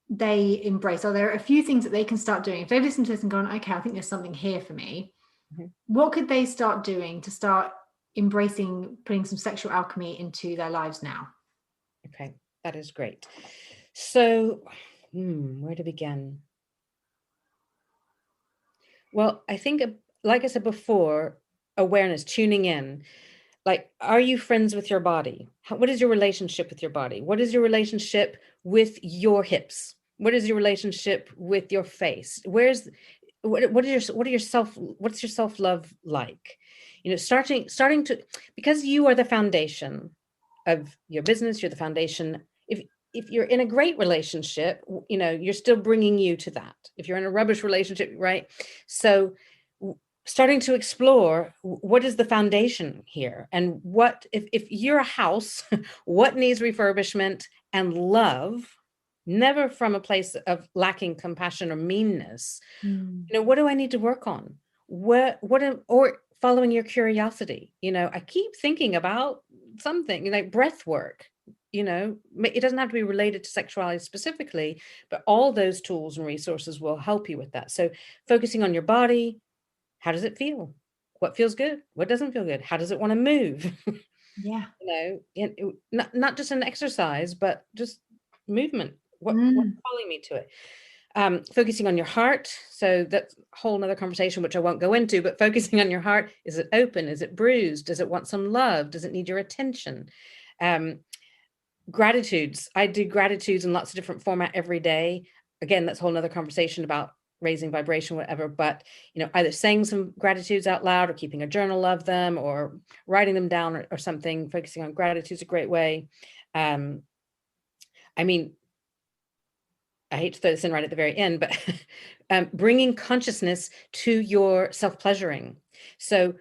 [SPEAKER 2] they embrace? Are there a few things that they can start doing? If they've listened to this and gone, okay, I think there's something here for me. Mm-hmm. What could they start doing to start embracing, putting some sexual alchemy into their lives now?
[SPEAKER 3] Okay, that is great. So where to begin? Well, I think, like I said before, awareness, tuning in. Like, are you friends with your body? What is your relationship with your body? What is your relationship with your hips? What is your relationship with your face? What's your self-love like? You know, starting to, because you are the foundation of your business, you're the foundation. If you're in a great relationship, you know, you're still bringing you to that. If you're in a rubbish relationship, right? So starting to explore, what is the foundation here? And what, if you're a house, what needs refurbishment and love, never from a place of lacking compassion or meanness. You know, what do I need to work on? Or following your curiosity. You know, I keep thinking about something like breath work. You know, it doesn't have to be related to sexuality specifically, but all those tools and resources will help you with that. So focusing on your body, how does it feel? What feels good? What doesn't feel good? How does it want to move?
[SPEAKER 2] Yeah.
[SPEAKER 3] You know, not just an exercise, but just movement. What's calling me to it? Focusing on your heart. So that's a whole nother conversation, which I won't go into, but focusing on your heart. Is it open? Is it bruised? Does it want some love? Does it need your attention? Gratitudes. I do gratitudes in lots of different format every day. Again, that's a whole nother conversation about raising vibration, whatever, but, you know, either saying some gratitudes out loud or keeping a journal of them or writing them down or something. Focusing on gratitude is a great way. I mean, I hate to throw this in right at the very end, but bringing consciousness to your self-pleasuring. So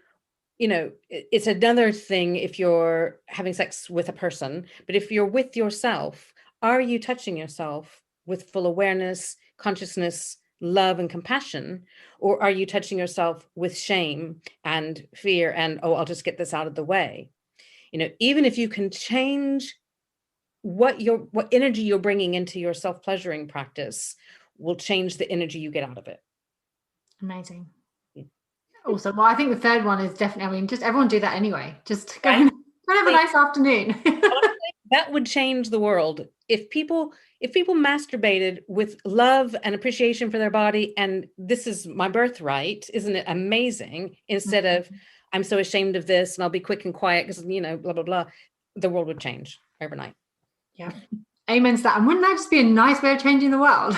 [SPEAKER 3] it's another thing if you're having sex with a person, but if you're with yourself, are you touching yourself with full awareness, consciousness, love, and compassion? Or are you touching yourself with shame and fear and, oh, I'll just get this out of the way? Even if you can change what energy you're bringing into your self-pleasuring practice will change the energy you get out of it.
[SPEAKER 2] Amazing. Awesome. Well, I think the third one is definitely, just everyone do that anyway. Just go and have a nice afternoon.
[SPEAKER 3] That would change the world. If people masturbated with love and appreciation for their body, and this is my birthright, isn't it amazing? Instead of, I'm so ashamed of this and I'll be quick and quiet because, blah, blah, blah, the world would change overnight.
[SPEAKER 2] Yeah. Amen to that. And wouldn't that just be a nice way of changing the world?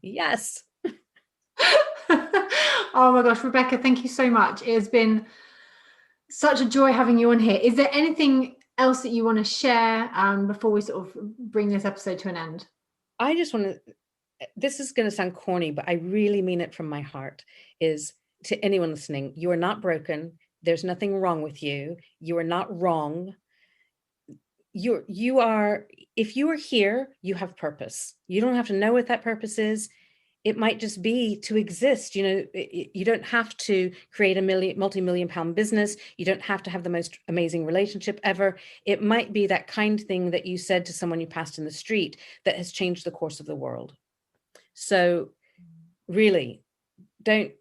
[SPEAKER 3] Yes.
[SPEAKER 2] Oh my gosh, Rebecca, thank you so much. It has been such a joy having you on here. Is there anything else that you want to share before we sort of bring this episode to an end?
[SPEAKER 3] I just want to, this is going to sound corny, but I really mean it from my heart, is to anyone listening, you are not broken. There's nothing wrong with you. You are not wrong. You are, if you are here, you have purpose. You don't have to know what that purpose is. It might just be to exist. You don't have to create a multi-million pound business. You don't have to have the most amazing relationship ever. It might be that kind thing that you said to someone you passed in the street that has changed the course of the world. So really, don't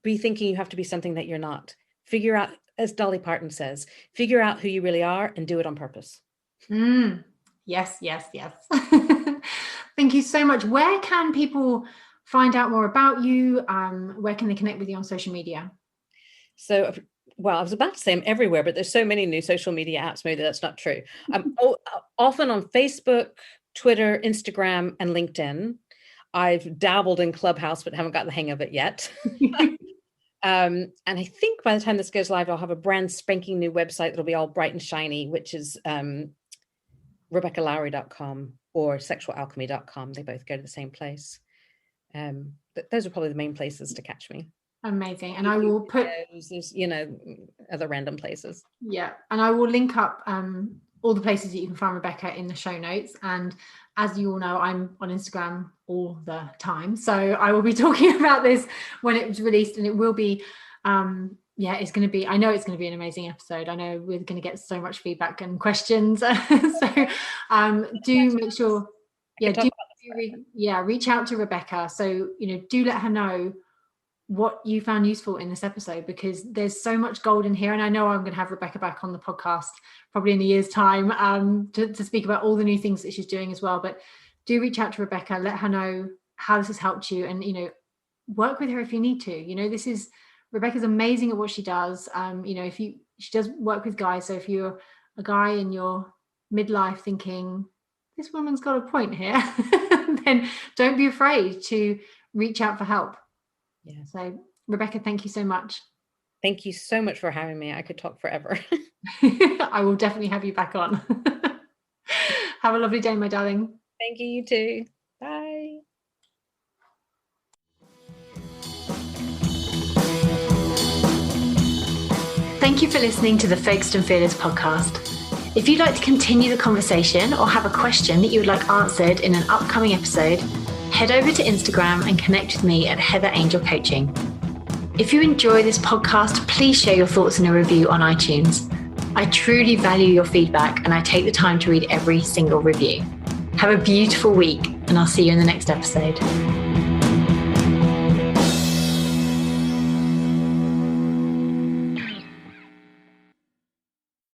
[SPEAKER 3] be thinking you have to be something that you're not. Figure out, as Dolly Parton says, figure out who you really are and do it on purpose.
[SPEAKER 2] Yes. Thank you so much. Where can people find out more about you? Where can they connect with you on social media?
[SPEAKER 3] So, well, I was about to say I'm everywhere, but there's so many new social media apps. Maybe that's not true. I'm often on Facebook, Twitter, Instagram, and LinkedIn. I've dabbled in Clubhouse, but haven't got the hang of it yet. And I think by the time this goes live, I'll have a brand spanking new website that'll be all bright and shiny, which is RebeccaLowrie.com or sexualalchemy.com. They both go to the same place. But those are probably the main places to catch me.
[SPEAKER 2] Amazing. And I will put,
[SPEAKER 3] there's other random places.
[SPEAKER 2] Yeah. And I will link up all the places that you can find Rebecca in the show notes. And as you all know, I'm on Instagram all the time. So I will be talking about this when it was released, and it will be, it's going to be, I know it's going to be an amazing episode. I know we're going to get so much feedback and questions. So do make sure, reach out to Rebecca. So, do let her know what you found useful in this episode, because there's so much gold in here. And I know I'm going to have Rebecca back on the podcast probably in a year's time to speak about all the new things that she's doing as well. But do reach out to Rebecca, let her know how this has helped you, and, work with her if you need to. Rebecca's amazing at what she does. She does work with guys. So if you're a guy in your midlife thinking, this woman's got a point here, then don't be afraid to reach out for help. Yeah. So Rebecca, thank you so much.
[SPEAKER 3] Thank you so much for having me. I could talk forever.
[SPEAKER 2] I will definitely have you back on. Have a lovely day, my darling.
[SPEAKER 3] Thank you, you too. Bye.
[SPEAKER 1] Thank you for listening to the Focused and Fearless podcast. If you'd like to continue the conversation or have a question that you would like answered in an upcoming episode, head over to Instagram and connect with me at Heather Angel Coaching. If you enjoy this podcast, please share your thoughts in a review on iTunes. I truly value your feedback, and I take the time to read every single review. Have a beautiful week, and I'll see you in the next episode.